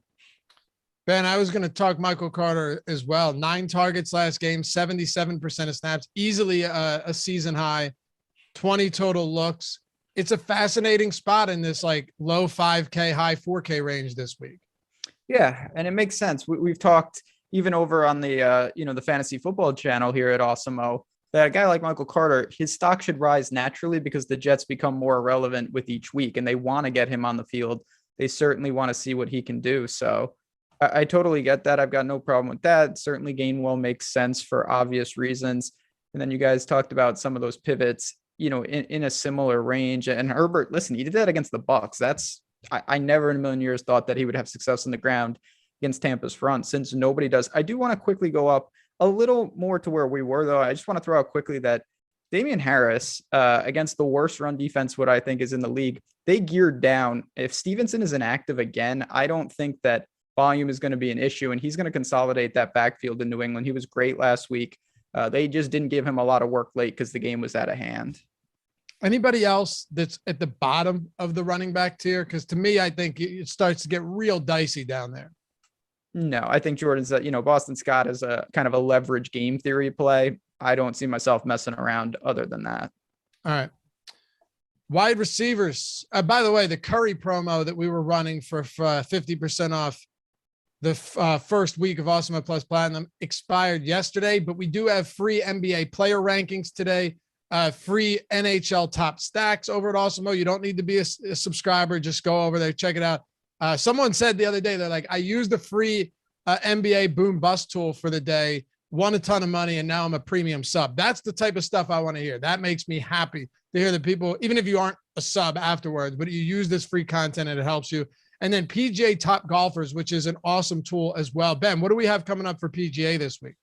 Speaker 1: Ben, I was going to talk Michael Carter as well. 9 targets last game, 77% of snaps, easily a season high, 20 total looks. It's a fascinating spot in this like low 5K, high 4K range this week.
Speaker 3: Yeah, and it makes sense. We've talked even over on the the fantasy football channel here at Awesemo that a guy like Michael Carter, his stock should rise naturally because the Jets become more irrelevant with each week, and they want to get him on the field. They certainly want to see what he can do. So I totally get that. I've got no problem with that. Certainly Gainwell makes sense for obvious reasons. And then you guys talked about some of those pivots, in a similar range. And Herbert, listen, he did that against the Bucs. I never in a million years thought that he would have success on the ground against Tampa's front, since nobody does. I do want to quickly go up a little more to where we were, though. I just want to throw out quickly that Damian Harris, against the worst run defense, what I think is in the league, they geared down. If Stevenson is inactive again, I don't think that volume is going to be an issue, and he's going to consolidate that backfield in New England. He was great last week. They just didn't give him a lot of work late because the game was out of hand.
Speaker 1: Anybody else that's at the bottom of the running back tier? Because to me, I think it starts to get real dicey down there.
Speaker 3: No, I think Jordan's that, Boston Scott is a kind of a leverage game theory play. I don't see myself messing around other than that.
Speaker 1: All right. Wide receivers. By the way, the Curry promo that we were running for 50% off the first week of Awesemo Plus Platinum expired yesterday, but we do have free NBA player rankings today, free NHL top stacks over at Awesemo. You don't need to be a subscriber. Just go over there, check it out. Someone said the other day, they're like, I used the free NBA boom bust tool for the day, won a ton of money, and now I'm a premium sub. That's the type of stuff I want to hear. That makes me happy to hear that people, even if you aren't a sub afterwards, but you use this free content and it helps you. And then PGA Top Golfers, which is an awesome tool as well. Ben, what do we have coming up for PGA this week?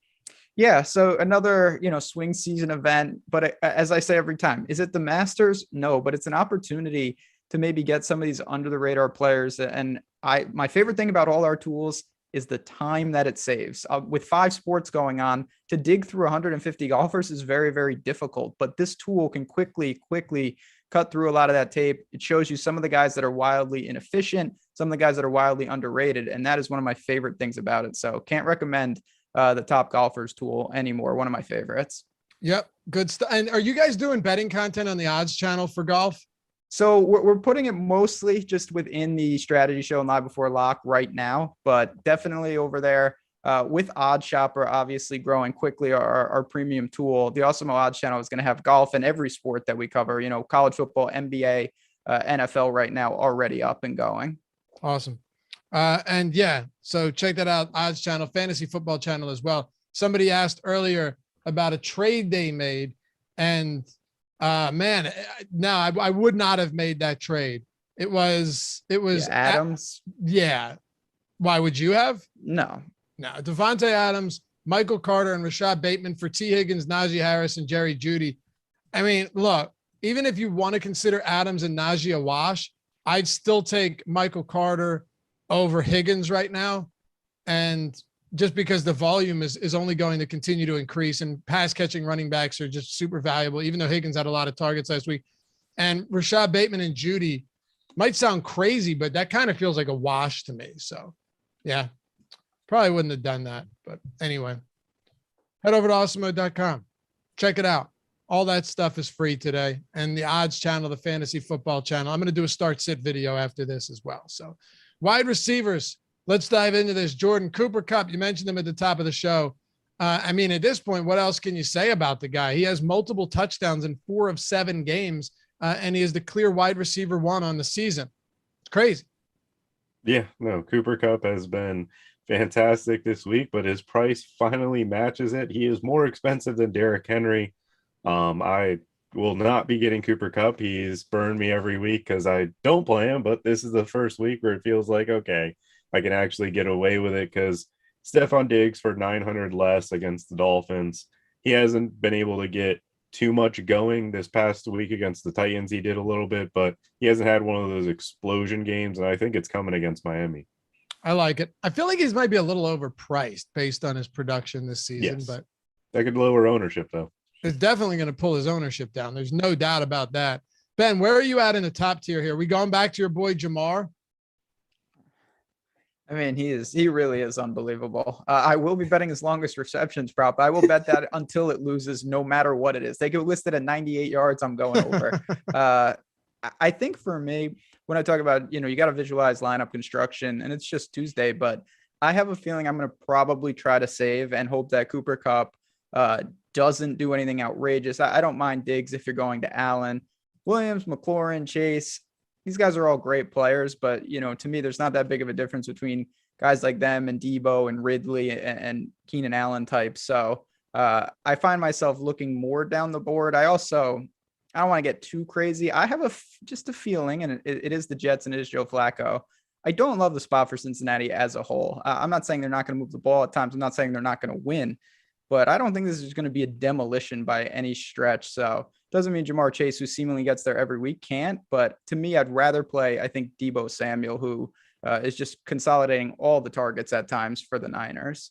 Speaker 3: Yeah, so another, swing season event. But as I say every time, is it the Masters? No, but it's an opportunity to maybe get some of these under the radar players. And my favorite thing about all our tools is the time that it saves. With 5 sports going on, to dig through 150 golfers is very, very difficult. But this tool can quickly cut through a lot of that tape. It shows you some of the guys that are wildly inefficient, some of the guys that are wildly underrated. And that is one of my favorite things about it. So can't recommend the Top Golfers tool anymore. One of my favorites.
Speaker 1: Yep. Good stuff. And are you guys doing betting content on the odds channel for golf?
Speaker 3: So we're putting it mostly just within the strategy show and live before lock right now, but definitely over there with Odds Shopper, obviously growing quickly, our premium tool. The Awesemo Odds channel is going to have golf and every sport that we cover, college football, NBA, NFL right now already up and going.
Speaker 1: Awesome. And yeah, so check that out. Odds channel, fantasy football channel as well. Somebody asked earlier about a trade they made, and man, no, I would not have made that trade. It was
Speaker 3: Adams.
Speaker 1: Yeah. Why would you have?
Speaker 3: No.
Speaker 1: Devontae Adams, Michael Carter, and Rashad Bateman for T. Higgins, Najee Harris, and Jerry Jeudy. I mean, look, even if you want to consider Adams and Najee a wash, I'd still take Michael Carter over Higgins right now. And just because the volume is only going to continue to increase, and pass catching running backs are just super valuable, even though Higgins had a lot of targets last week. And Rashad Bateman and Jeudy might sound crazy, but that kind of feels like a wash to me. So yeah, probably wouldn't have done that. But anyway, head over to awesemo.com. Check it out. All that stuff is free today. And the odds channel, the fantasy football channel. I'm going to do a start sit video after this as well. So wide receivers, let's dive into this. Jordan, Cooper Kupp, you mentioned him at the top of the show. I mean, at this point, what else can you say about the guy? He has multiple touchdowns in 4 of 7 games, and he is the clear wide receiver 1 on the season. It's crazy.
Speaker 2: Yeah, no, Cooper Kupp has been fantastic this week, but his price finally matches it. He is more expensive than Derrick Henry. I will not be getting Cooper Kupp. He's burned me every week because I don't play him, but this is the first week where it feels like, okay, I can actually get away with it because Stephon Diggs for 900 less against the Dolphins. He hasn't been able to get too much going this past week against the Titans. He did a little bit, but he hasn't had one of those explosion games, and I think it's coming against Miami.
Speaker 1: I like it. I feel like he's might be a little overpriced based on his production this season,
Speaker 2: Yes.
Speaker 1: but
Speaker 2: That could lower ownership, though.
Speaker 1: it's definitely going to pull his ownership down. There's no doubt about that. Ben, where are you at in the top tier here? We going back to your boy Jamar?
Speaker 3: I mean, he really is unbelievable. I will be betting his longest receptions prop. I will bet that until it loses, no matter what it is. They get listed at 98 yards. I'm going over. I think for me, when I talk about, you got to visualize lineup construction, and it's just Tuesday, but I have a feeling I'm going to probably try to save and hope that Cooper Kupp doesn't do anything outrageous. I don't mind Diggs if you're going to Allen, Williams, McLaurin, Chase. These guys are all great players, but, to me, there's not that big of a difference between guys like them and Debo and Ridley and Keenan Allen types. So I find myself looking more down the board. I don't want to get too crazy. I have just a feeling, and it is the Jets and it is Joe Flacco. I don't love the spot for Cincinnati as a whole. I'm not saying they're not going to move the ball at times. I'm not saying they're not going to win, but I don't think this is going to be a demolition by any stretch. So doesn't mean Jamar Chase, who seemingly gets there every week, can't. But to me, I'd rather play, I think, Deebo Samuel, who is just consolidating all the targets at times for the Niners.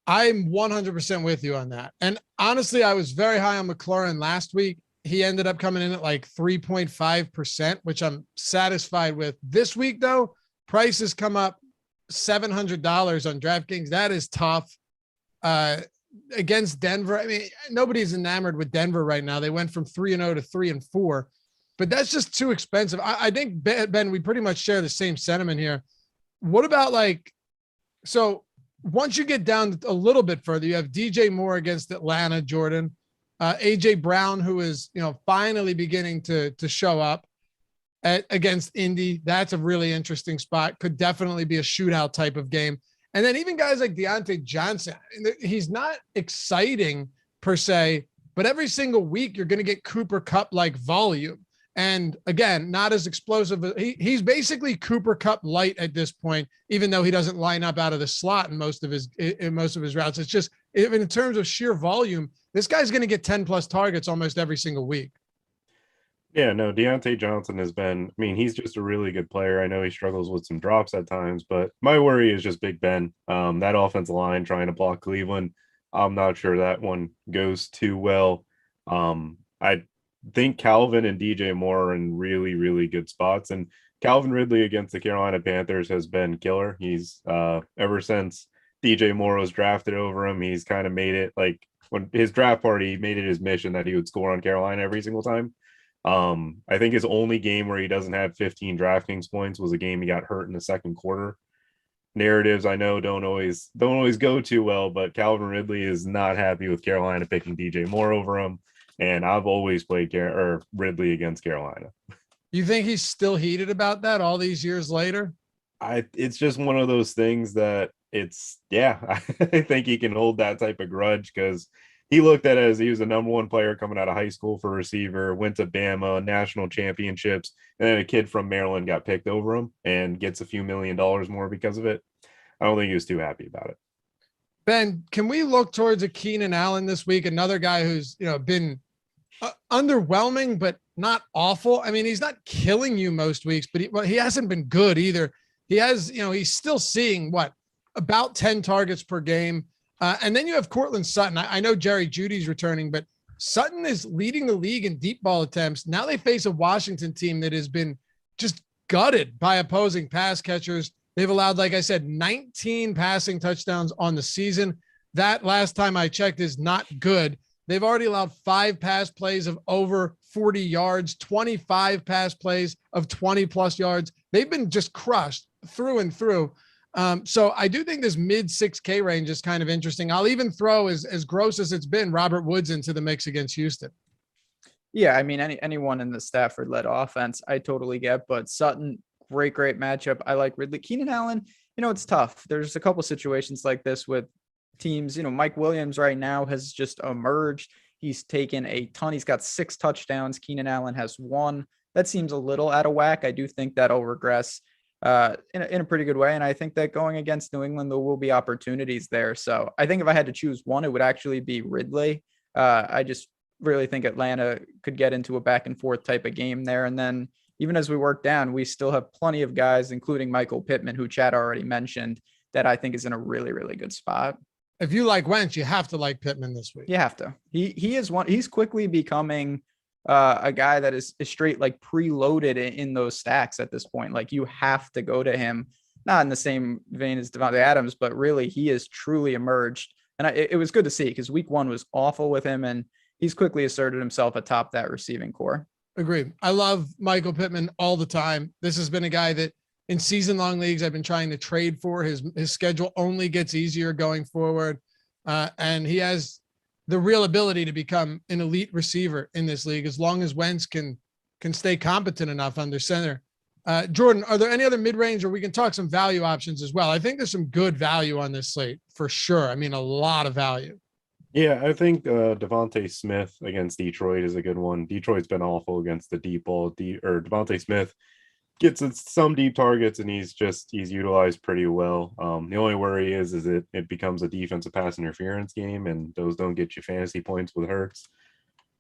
Speaker 1: I'm 100% with you on that. And honestly, I was very high on McLaurin last week. He ended up coming in at like 3.5%, which I'm satisfied with. This week, though, prices come up $700 on DraftKings. That is tough. Against Denver, I mean, nobody's enamored with Denver right now. They went from 3-0 to 3-4, but that's just too expensive. I think, Ben, we pretty much share the same sentiment here. What about so once you get down a little bit further, you have DJ Moore against Atlanta, Jordan, AJ Brown, who is, finally beginning to show up against Indy. That's a really interesting spot. Could definitely be a shootout type of game. And then even guys like Deontay Johnson, he's not exciting per se, but every single week you're going to get Cooper Kupp like volume. And again, not as explosive. He's basically Cooper Kupp light at this point, even though he doesn't line up out of the slot in most of his routes. It's just, in terms of sheer volume, this guy's going to get 10 plus targets almost every single week.
Speaker 2: Yeah, no, Deontay Johnson has been, he's just a really good player. I know he struggles with some drops at times, but my worry is just Big Ben. That offensive line trying to block Cleveland. I'm not sure that one goes too well. I think Calvin and DJ Moore are in really, really good spots. And Calvin Ridley against the Carolina Panthers has been killer. He's ever since DJ Moore was drafted over him, he's kind of made it like when his draft party, he made it his mission that he would score on Carolina every single time. I think his only game where he doesn't have 15 DraftKings points was a game he got hurt in the second quarter. Narratives I know don't always go too well, but Calvin Ridley is not happy with Carolina picking DJ Moore over him, and I've always played Ridley against Carolina.
Speaker 1: You think he's still heated about that all these years later?
Speaker 2: It's just one of those things that I think he can hold that type of grudge because he looked at it as he was the number one player coming out of high school for receiver, went to Bama, national championships, and then a kid from Maryland got picked over him and gets a few $1 million more because of it. I don't think he was too happy about it.
Speaker 1: Ben, can we look towards a Keenan Allen this week? Another guy who's, been underwhelming, but not awful. I mean, he's not killing you most weeks, but he hasn't been good either. He has, he's still seeing about 10 targets per game. And then you have Cortland Sutton. I know Jerry Jeudy's returning, but Sutton is leading the league in deep ball attempts. Now they face a Washington team that has been just gutted by opposing pass catchers. They've allowed, like I said, 19 passing touchdowns on the season. That last time I checked is not good. They've already allowed 5 pass plays of over 40 yards, 25 pass plays of 20 plus yards. They've been just crushed through and through. So I do think this mid 6K range is kind of interesting. I'll even throw, as gross as it's been, Robert Woods into the mix against Houston.
Speaker 3: Yeah, I mean, anyone in the Stafford-led offense, I totally get. But Sutton, great matchup. I like Ridley. Keenan Allen, it's tough. There's a couple situations like this with teams. Mike Williams right now has just emerged. He's taken a ton. He's got 6 touchdowns. Keenan Allen has 1. That seems a little out of whack. I do think that'll regress in a pretty good way. And I think that going against New England, there will be opportunities there. So I think if I had to choose one, it would actually be Ridley. I just really think Atlanta could get into a back and forth type of game there. And then even as we work down, we still have plenty of guys, including Michael Pittman, who Chad already mentioned, that I think is in a really, really good spot.
Speaker 1: If you like Wentz, you have to like Pittman this week.
Speaker 3: You have to. He is one. He's quickly becoming a guy that is straight like preloaded in those stacks at this point. Like you have to go to him, not in the same vein as Devontae Adams, but really he has truly emerged. And it was good to see because week 1 was awful with him, and he's quickly asserted himself atop that receiving core.
Speaker 1: Agreed. I love Michael Pittman all the time. This has been a guy that in season-long leagues I've been trying to trade for. His schedule only gets easier going forward, and he has the real ability to become an elite receiver in this league as long as Wentz can stay competent enough under center. Jordan, are there any other mid-range, or we can talk some value options as well? I think there's some good value on this slate for sure. I mean, a lot of value.
Speaker 2: Yeah, I think Devontae Smith against Detroit is a good one. Detroit's been awful against the deep ball. Or Devontae Smith gets some deep targets, and he's utilized pretty well. The only worry is it becomes a defensive pass interference game, and those don't get you fantasy points with Hurts.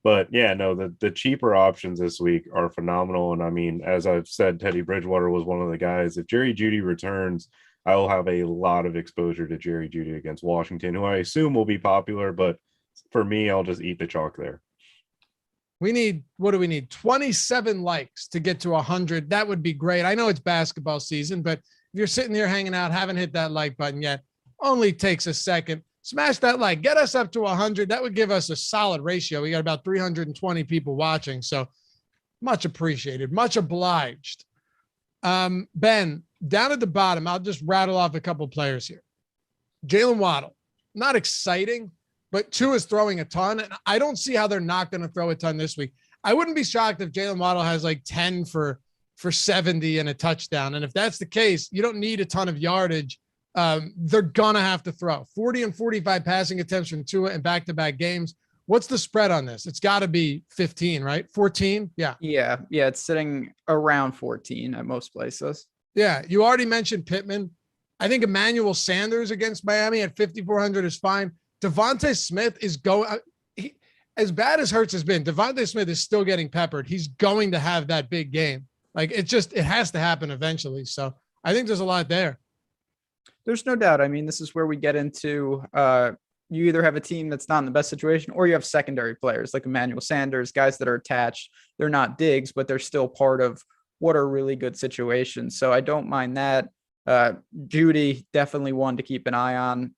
Speaker 2: But yeah, no, the cheaper options this week are phenomenal. And I mean, as I've said, Teddy Bridgewater was one of the guys. If Jerry Jeudy returns, I will have a lot of exposure to Jerry Jeudy against Washington, who I assume will be popular. But for me, I'll just eat the chalk there.
Speaker 1: What do we need? 27 likes to get to 100. That would be great. I know it's basketball season, but if you're sitting here hanging out, haven't hit that like button yet, only takes a second. Smash that like, get us up to 100. That would give us a solid ratio. We got about 320 people watching. So much appreciated, much obliged. Ben, down at the bottom, I'll just rattle off a couple players here. Jalen Waddle, not exciting, but Tua is throwing a ton, and I don't see how they're not going to throw a ton this week. I wouldn't be shocked if Jalen Waddle has like 10 for 70 and a touchdown. And if that's the case, you don't need a ton of yardage. They're going to have to throw 40 and 45 passing attempts from Tua in back-to-back games. What's the spread on this? It's got to be 15, right? 14? Yeah.
Speaker 3: Yeah. It's sitting around 14 at most places.
Speaker 1: Yeah. You already mentioned Pittman. I think Emmanuel Sanders against Miami at 5,400 is fine. Devontae Smith is going as bad as Hurts has been. Devontae Smith is still getting peppered. He's going to have that big game. Like it has to happen eventually. So I think there's a lot there.
Speaker 3: There's no doubt. I mean, this is where we get into you either have a team that's not in the best situation or you have secondary players like Emmanuel Sanders, guys that are attached. They're not Diggs, but they're still part of what are really good situations. So I don't mind that. Jeudy, definitely one to keep an eye on.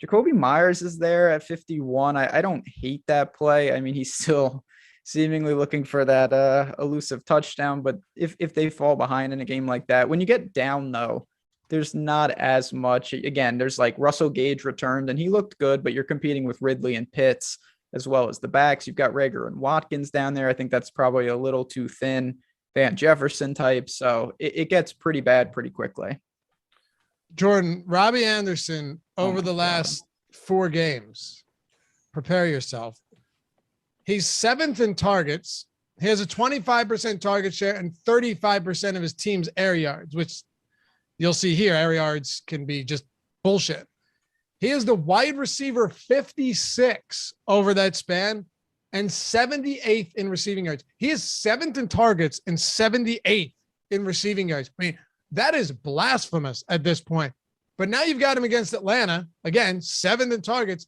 Speaker 3: Jacoby Myers is there at 51. I don't hate that play. I mean, he's still seemingly looking for that elusive touchdown, but if they fall behind in a game like that, when you get down though, there's not as much. Again, there's like Russell Gage returned and he looked good, but you're competing with Ridley and Pitts as well as the backs. You've got Rager and Watkins down there. I think that's probably a little too thin. Van Jefferson type. So it gets pretty bad pretty quickly.
Speaker 1: Jordan, Robbie Anderson over the last 4 games, prepare yourself. He's 7th in targets. He has a 25% target share and 35% of his team's air yards, which you'll see here. Air yards can be just bullshit. He is the wide receiver 56 over that span and 78th in receiving yards. He is 7th in targets and 78th in receiving yards. I mean, that is blasphemous at this point. But now you've got him against Atlanta. Again, 7th in targets.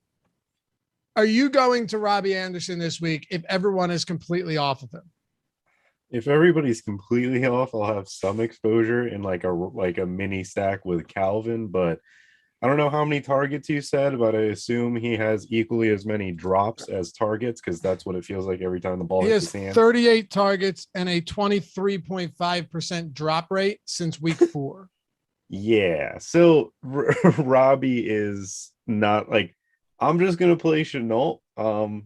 Speaker 1: Are you going to Robbie Anderson this week if everyone is completely off of him?
Speaker 2: If everybody's completely off, I'll have some exposure in like a mini stack with Calvin, but I don't know how many targets you said, but I assume he has equally as many drops as targets because that's what it feels like every time the ball hits his hand.
Speaker 1: He has 38 targets and a 23.5% drop rate since week 4.
Speaker 2: Yeah. So Robbie is not like, I'm just going to play Chenault.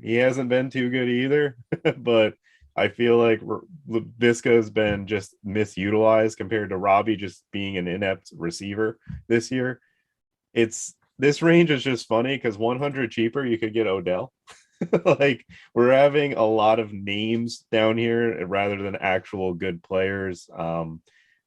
Speaker 2: He hasn't been too good either, but I feel like Visca has been just misutilized compared to Robbie just being an inept receiver this year. This range is just funny because 100 cheaper, you could get Odell. Like we're having a lot of names down here rather than actual good players. I'm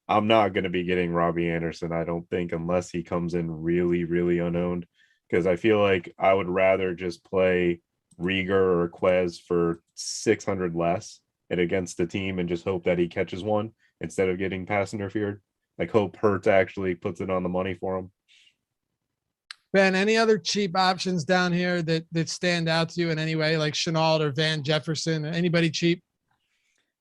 Speaker 2: not going to be getting Robbie Anderson, I don't think, unless he comes in really, really unowned, because I feel like I would rather just play Rieger or Quez for 600 less and against the team and just hope that he catches one instead of getting pass interfered. Like hope Hurts actually puts it on the money for him.
Speaker 1: Ben, any other cheap options down here that stand out to you in any way, like Chenault or Van Jefferson? Anybody cheap?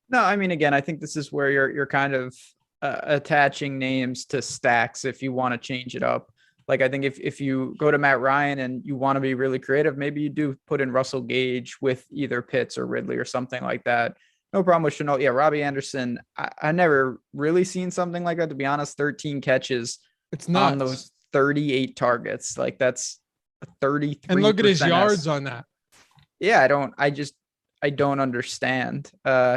Speaker 3: No, I mean, again, I think this is where you're kind of attaching names to stacks if you want to change it up. Like I think if you go to Matt Ryan and you want to be really creative, maybe you do put in Russell Gage with either Pitts or Ridley or something like that. No problem with Chenault. Yeah, Robbie Anderson. I never really seen something like that, to be honest. 13 catches.
Speaker 1: It's nuts.
Speaker 3: On those 38 targets. Like that's a 33%.
Speaker 1: And look at his yards on that.
Speaker 3: Yeah, I don't understand.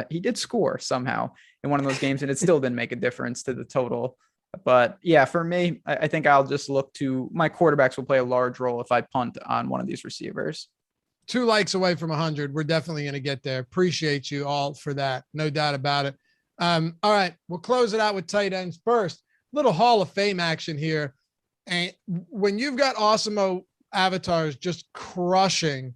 Speaker 3: He did score somehow in one of those games and it still didn't make a difference to the total But yeah, for me, I think I'll just look to my quarterbacks will play a large role if I punt on one of these receivers.
Speaker 1: 2 likes away from 100. We're definitely going to get there. Appreciate you all for that. No doubt about it. All right, we'll close it out with tight ends first. Little Hall of Fame action here. And when you've got Awesemo avatars just crushing,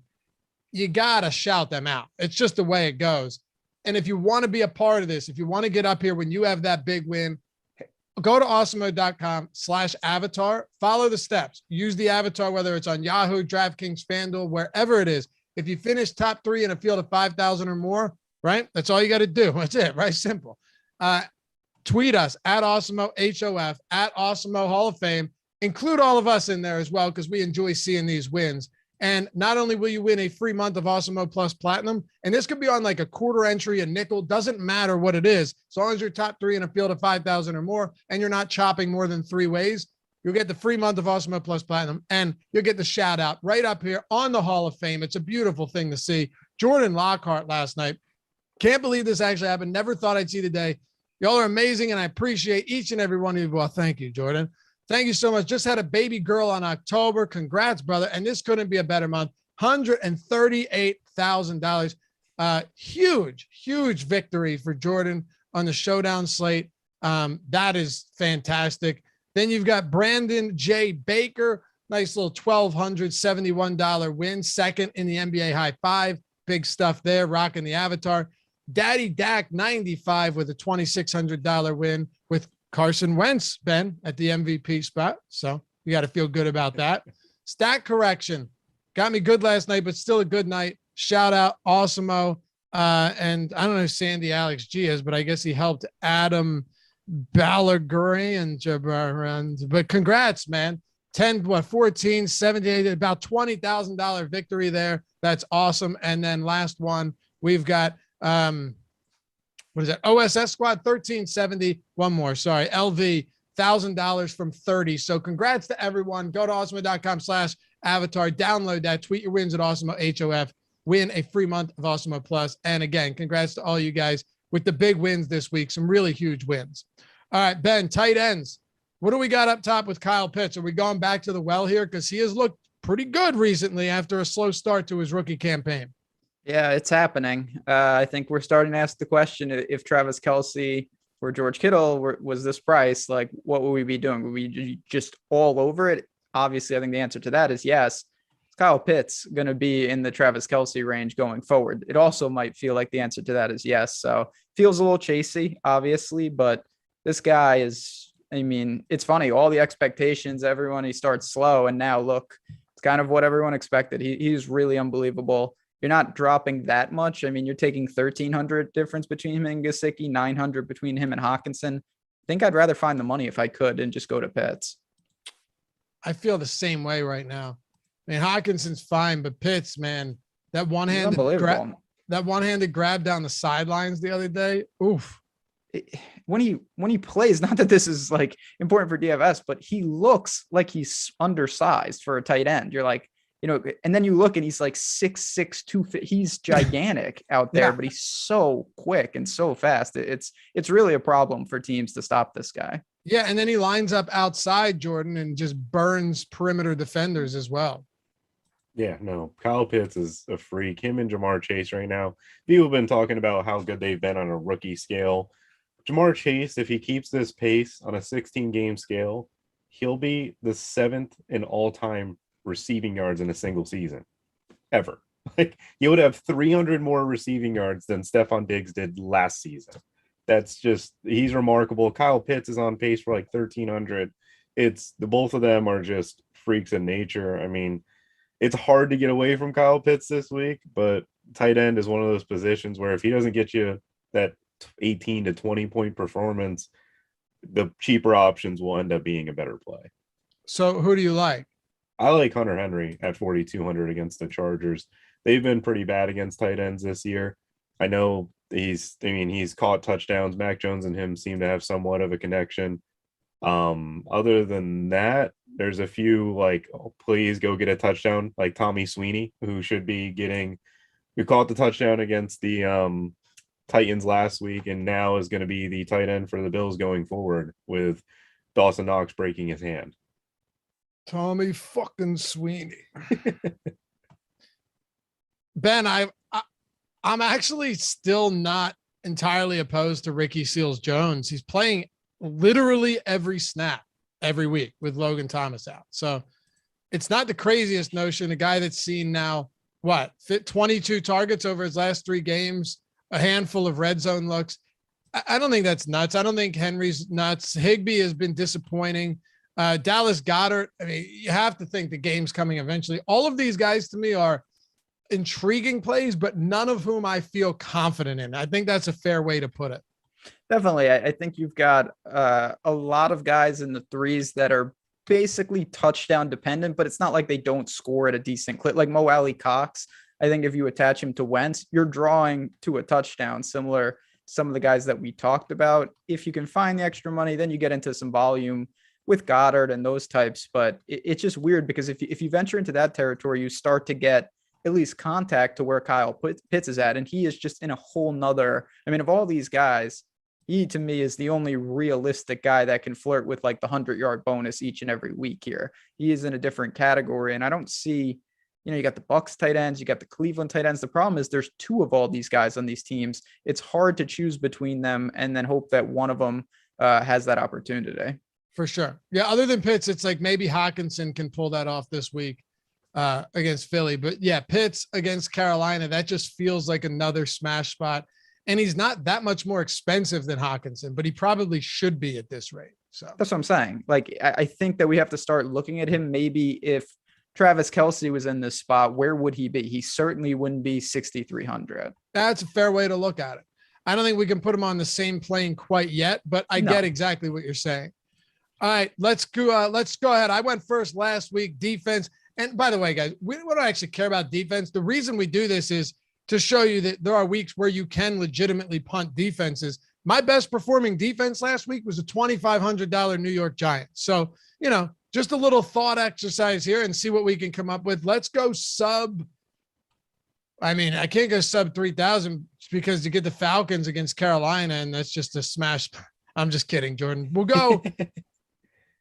Speaker 1: you got to shout them out. It's just the way it goes. And if you want to be a part of this, if you want to get up here when you have that big win, go to awesemo.com/avatar, follow the steps, use the avatar, whether it's on Yahoo, DraftKings, FanDuel, wherever it is. If you finish top 3 in a field of 5,000 or more, right? That's all you got to do. That's it, right? Simple. Tweet us at Awesemo HOF, at Awesemo Hall of Fame. Include all of us in there as well, because we enjoy seeing these wins. And not only will you win a free month of Awesemo Plus Platinum, and this could be on like a quarter entry, a nickel, doesn't matter what it is. As long as you're top 3 in a field of 5,000 or more, and you're not chopping more than 3 ways, you'll get the free month of Awesemo Plus Platinum, and you'll get the shout out right up here on the Hall of Fame. It's a beautiful thing to see. Jordan Lockhart last night. Can't believe this actually happened. Never thought I'd see the day. Y'all are amazing, and I appreciate each and every one of you. Well, thank you, Jordan. Thank you so much. Just had a baby girl on October. Congrats, brother. And this couldn't be a better month. $138,000. Huge, huge victory for Jordan on the showdown slate. That is fantastic. Then you've got Brandon J. Baker. Nice little $1,271 win. Second in the NBA High Five. Big stuff there. Rocking the avatar. Daddy Dak 95 with a $2,600 win with Carson Wentz, Ben, at the MVP spot. So you got to feel good about that. Stat correction. Got me good last night, but still a good night. Shout out Awesemo. And I don't know who Sandy Alex G is, but I guess he helped Adam Ballagurian. But congrats, man. 14, 17, about $20,000 victory there. That's awesome. And then last one, we've got what is that? OSS squad 1370. One more. Sorry. LV $1,000 from 30. So congrats to everyone. Go to awesemo.com/avatar. Download that. Tweet your wins at Awesemo HOF. Win a free month of Awesemo Plus. And again, congrats to all you guys with the big wins this week. Some really huge wins. All right, Ben, tight ends. What do we got up top with Kyle Pitts? Are we going back to the well here? Because he has looked pretty good recently after a slow start to his rookie campaign.
Speaker 3: Yeah, it's happening. I think we're starting to ask the question, if Travis Kelce or George Kittle was this price, like what would we be doing? Would we be just all over it? Obviously, I think the answer to that is yes. Is Kyle Pitts going to be in the Travis Kelce range going forward? It also might feel like the answer to that is yes. So feels a little chasey, obviously, but this guy is, I mean, it's funny. All the expectations, everyone, he starts slow, and now look, it's kind of what everyone expected. He's really unbelievable. You're not dropping that much. I mean, you're taking 1,300 difference between him and Gesicki, 900 between him and Hawkinson. I think I'd rather find the money if I could and just go to Pitts.
Speaker 1: I feel the same way right now. I mean, Hawkinson's fine, but Pitts, man, that one-handed grab down the sidelines the other day. Oof.
Speaker 3: When he plays, not that this is like important for DFS, but he looks like he's undersized for a tight end. You're like, you know, and then you look and he's like 6'6", 250. He's gigantic out there, but he's so quick and so fast. It's really a problem for teams to stop this guy.
Speaker 1: Yeah, and then he lines up outside Jordan and just burns perimeter defenders as well.
Speaker 2: Yeah, no, Kyle Pitts is a freak. Him and Jamar Chase right now. People have been talking about how good they've been on a rookie scale. Jamar Chase, if he keeps this pace on a 16-game scale, he'll be the 7th in all-time receiving yards in a single season ever. Like, he would have 300 more receiving yards than Stephon Diggs did last season. That's just, he's remarkable. Kyle Pitts is on pace for like 1,300. It's the both of them are just freaks in nature. I mean, it's hard to get away from Kyle Pitts this week, but tight end is one of those positions where if he doesn't get you that 18 to 20 point performance, the cheaper options will end up being a better play.
Speaker 1: So who do you like?
Speaker 2: I like Hunter Henry at 4,200 against the Chargers. They've been pretty bad against tight ends this year. I know he's caught touchdowns. Mac Jones and him seem to have somewhat of a connection. Other than that, there's a few like, oh, please go get a touchdown, like Tommy Sweeney, who caught the touchdown against the Titans last week and now is going to be the tight end for the Bills going forward with Dawson Knox breaking his hand.
Speaker 1: Tommy fucking Sweeney. Ben, I'm actually still not entirely opposed to Ricky Seals-Jones. He's playing literally every snap every week with Logan Thomas out. So it's not the craziest notion. A guy that's seen now, 22 targets over his last 3 games, a handful of red zone looks. I don't think that's nuts. I don't think Henry's nuts. Higbee has been disappointing. Dallas Goddard, I mean, you have to think the game's coming eventually. All of these guys to me are intriguing plays, but none of whom I feel confident in. I think that's a fair way to put it.
Speaker 3: Definitely. I think you've got a lot of guys in the threes that are basically touchdown dependent, but it's not like they don't score at a decent clip. Like Mo Alley Cox, I think if you attach him to Wentz, you're drawing to a touchdown, similar to some of the guys that we talked about. If you can find the extra money, then you get into some volume with Goddard and those types. But it's just weird because if you venture into that territory, you start to get at least contact to where Kyle Pitts is at. And he is just in a whole nother, I mean, of all these guys, he to me is the only realistic guy that can flirt with like the 100-yard bonus each and every week here. He is in a different category. And I don't see, you got the Bucks tight ends, you got the Cleveland tight ends. The problem is there's 2 of all these guys on these teams. It's hard to choose between them and then hope that one of them has that opportunity.
Speaker 1: For sure. Yeah. Other than Pitts, it's like maybe Hawkinson can pull that off this week against Philly. But yeah, Pitts against Carolina, that just feels like another smash spot. And he's not that much more expensive than Hawkinson, but he probably should be at this rate. So
Speaker 3: that's what I'm saying. Like, I think that we have to start looking at him. Maybe if Travis Kelce was in this spot, where would he be? He certainly wouldn't be 6,300.
Speaker 1: That's a fair way to look at it. I don't think we can put him on the same plane quite yet, but I get exactly what you're saying. All right, let's go ahead. I went first last week, defense. And by the way, guys, we don't actually care about defense. The reason we do this is to show you that there are weeks where you can legitimately punt defenses. My best performing defense last week was a $2,500 New York Giants. So, just a little thought exercise here and see what we can come up with. Let's go I can't go sub 3,000 because you get the Falcons against Carolina, and that's just a smash. I'm just kidding, Jordan. We'll go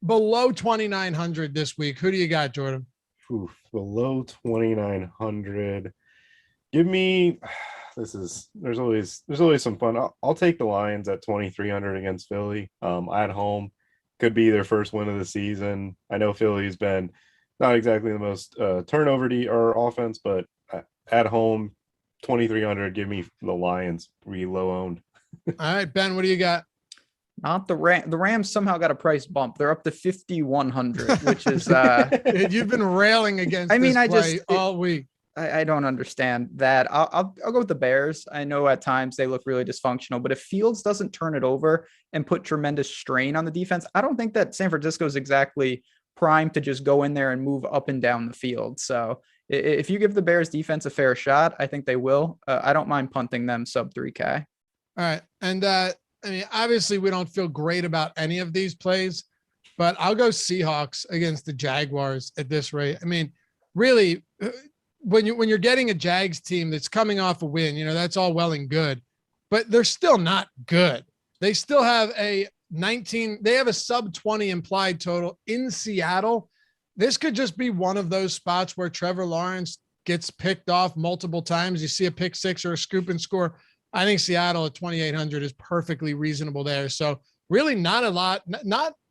Speaker 1: below 2,900 this week. Who do you got, Jordan?
Speaker 2: Oof, below 2,900. Give me, there's always some fun. I'll take the Lions at 2,300 against Philly at home. Could be their first win of the season. I know Philly's been not exactly the most turnover or offense, but at home, 2,300. Give me the Lions, low owned.
Speaker 1: All right, Ben, what do you got?
Speaker 3: Not the Rams. The Rams somehow got a price bump. They're up to 5,100, which is
Speaker 1: you've been railing against. All week.
Speaker 3: I don't understand that. I'll go with the Bears. I know at times they look really dysfunctional, but if Fields doesn't turn it over and put tremendous strain on the defense, I don't think that San Francisco is exactly primed to just go in there and move up and down the field. So if you give the Bears defense a fair shot, I think they will. I don't mind punting them sub 3K.
Speaker 1: All right. And obviously we don't feel great about any of these plays, but I'll go Seahawks against the Jaguars at this rate. I mean, really, when you're getting a Jags team that's coming off a win, that's all well and good, but they're still not good. They still have they have a sub 20 implied total in Seattle. This could just be one of those spots where Trevor Lawrence gets picked off multiple times. You see a pick six or a scoop and score. I think Seattle at 2,800 is perfectly reasonable there. So really not a lot,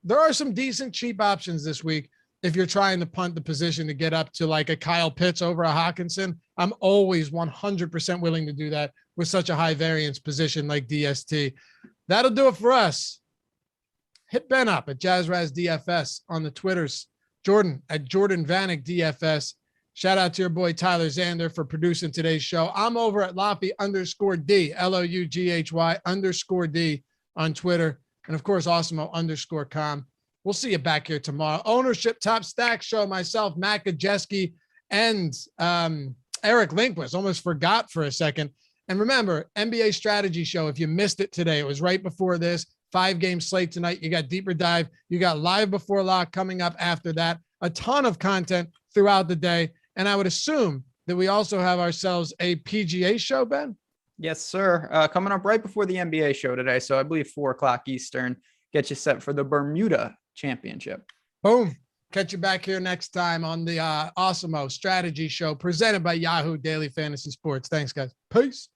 Speaker 1: there are some decent cheap options this week. If you're trying to punt the position to get up to like a Kyle Pitts over a Hawkinson, I'm always 100% willing to do that with such a high variance position like DST. That'll do it for us. Hit Ben up at JazzRaz DFS on the Twitters. Jordan at Jordan Vanek DFS. Shout out to your boy Tyler Zander for producing today's show. I'm over at Loughy _D, LOUGHY_D on Twitter. And of course, Awesemo_com. We'll see you back here tomorrow. Ownership Top Stack Show, myself, Matt Gajeski, and Eric Lindquist. Almost forgot for a second. And remember, NBA Strategy Show, if you missed it today, it was right before this. 5-game slate tonight. You got Deeper Dive. You got Live Before Lock coming up after that. A ton of content throughout the day. And I would assume that we also have ourselves a PGA show, Ben?
Speaker 3: Yes, sir. Coming up right before the NBA show today. So I believe 4 o'clock Eastern. get you set for the Bermuda Championship.
Speaker 1: Boom. Catch you back here next time on the Awesemo Strategy Show presented by Yahoo Daily Fantasy Sports. Thanks, guys. Peace.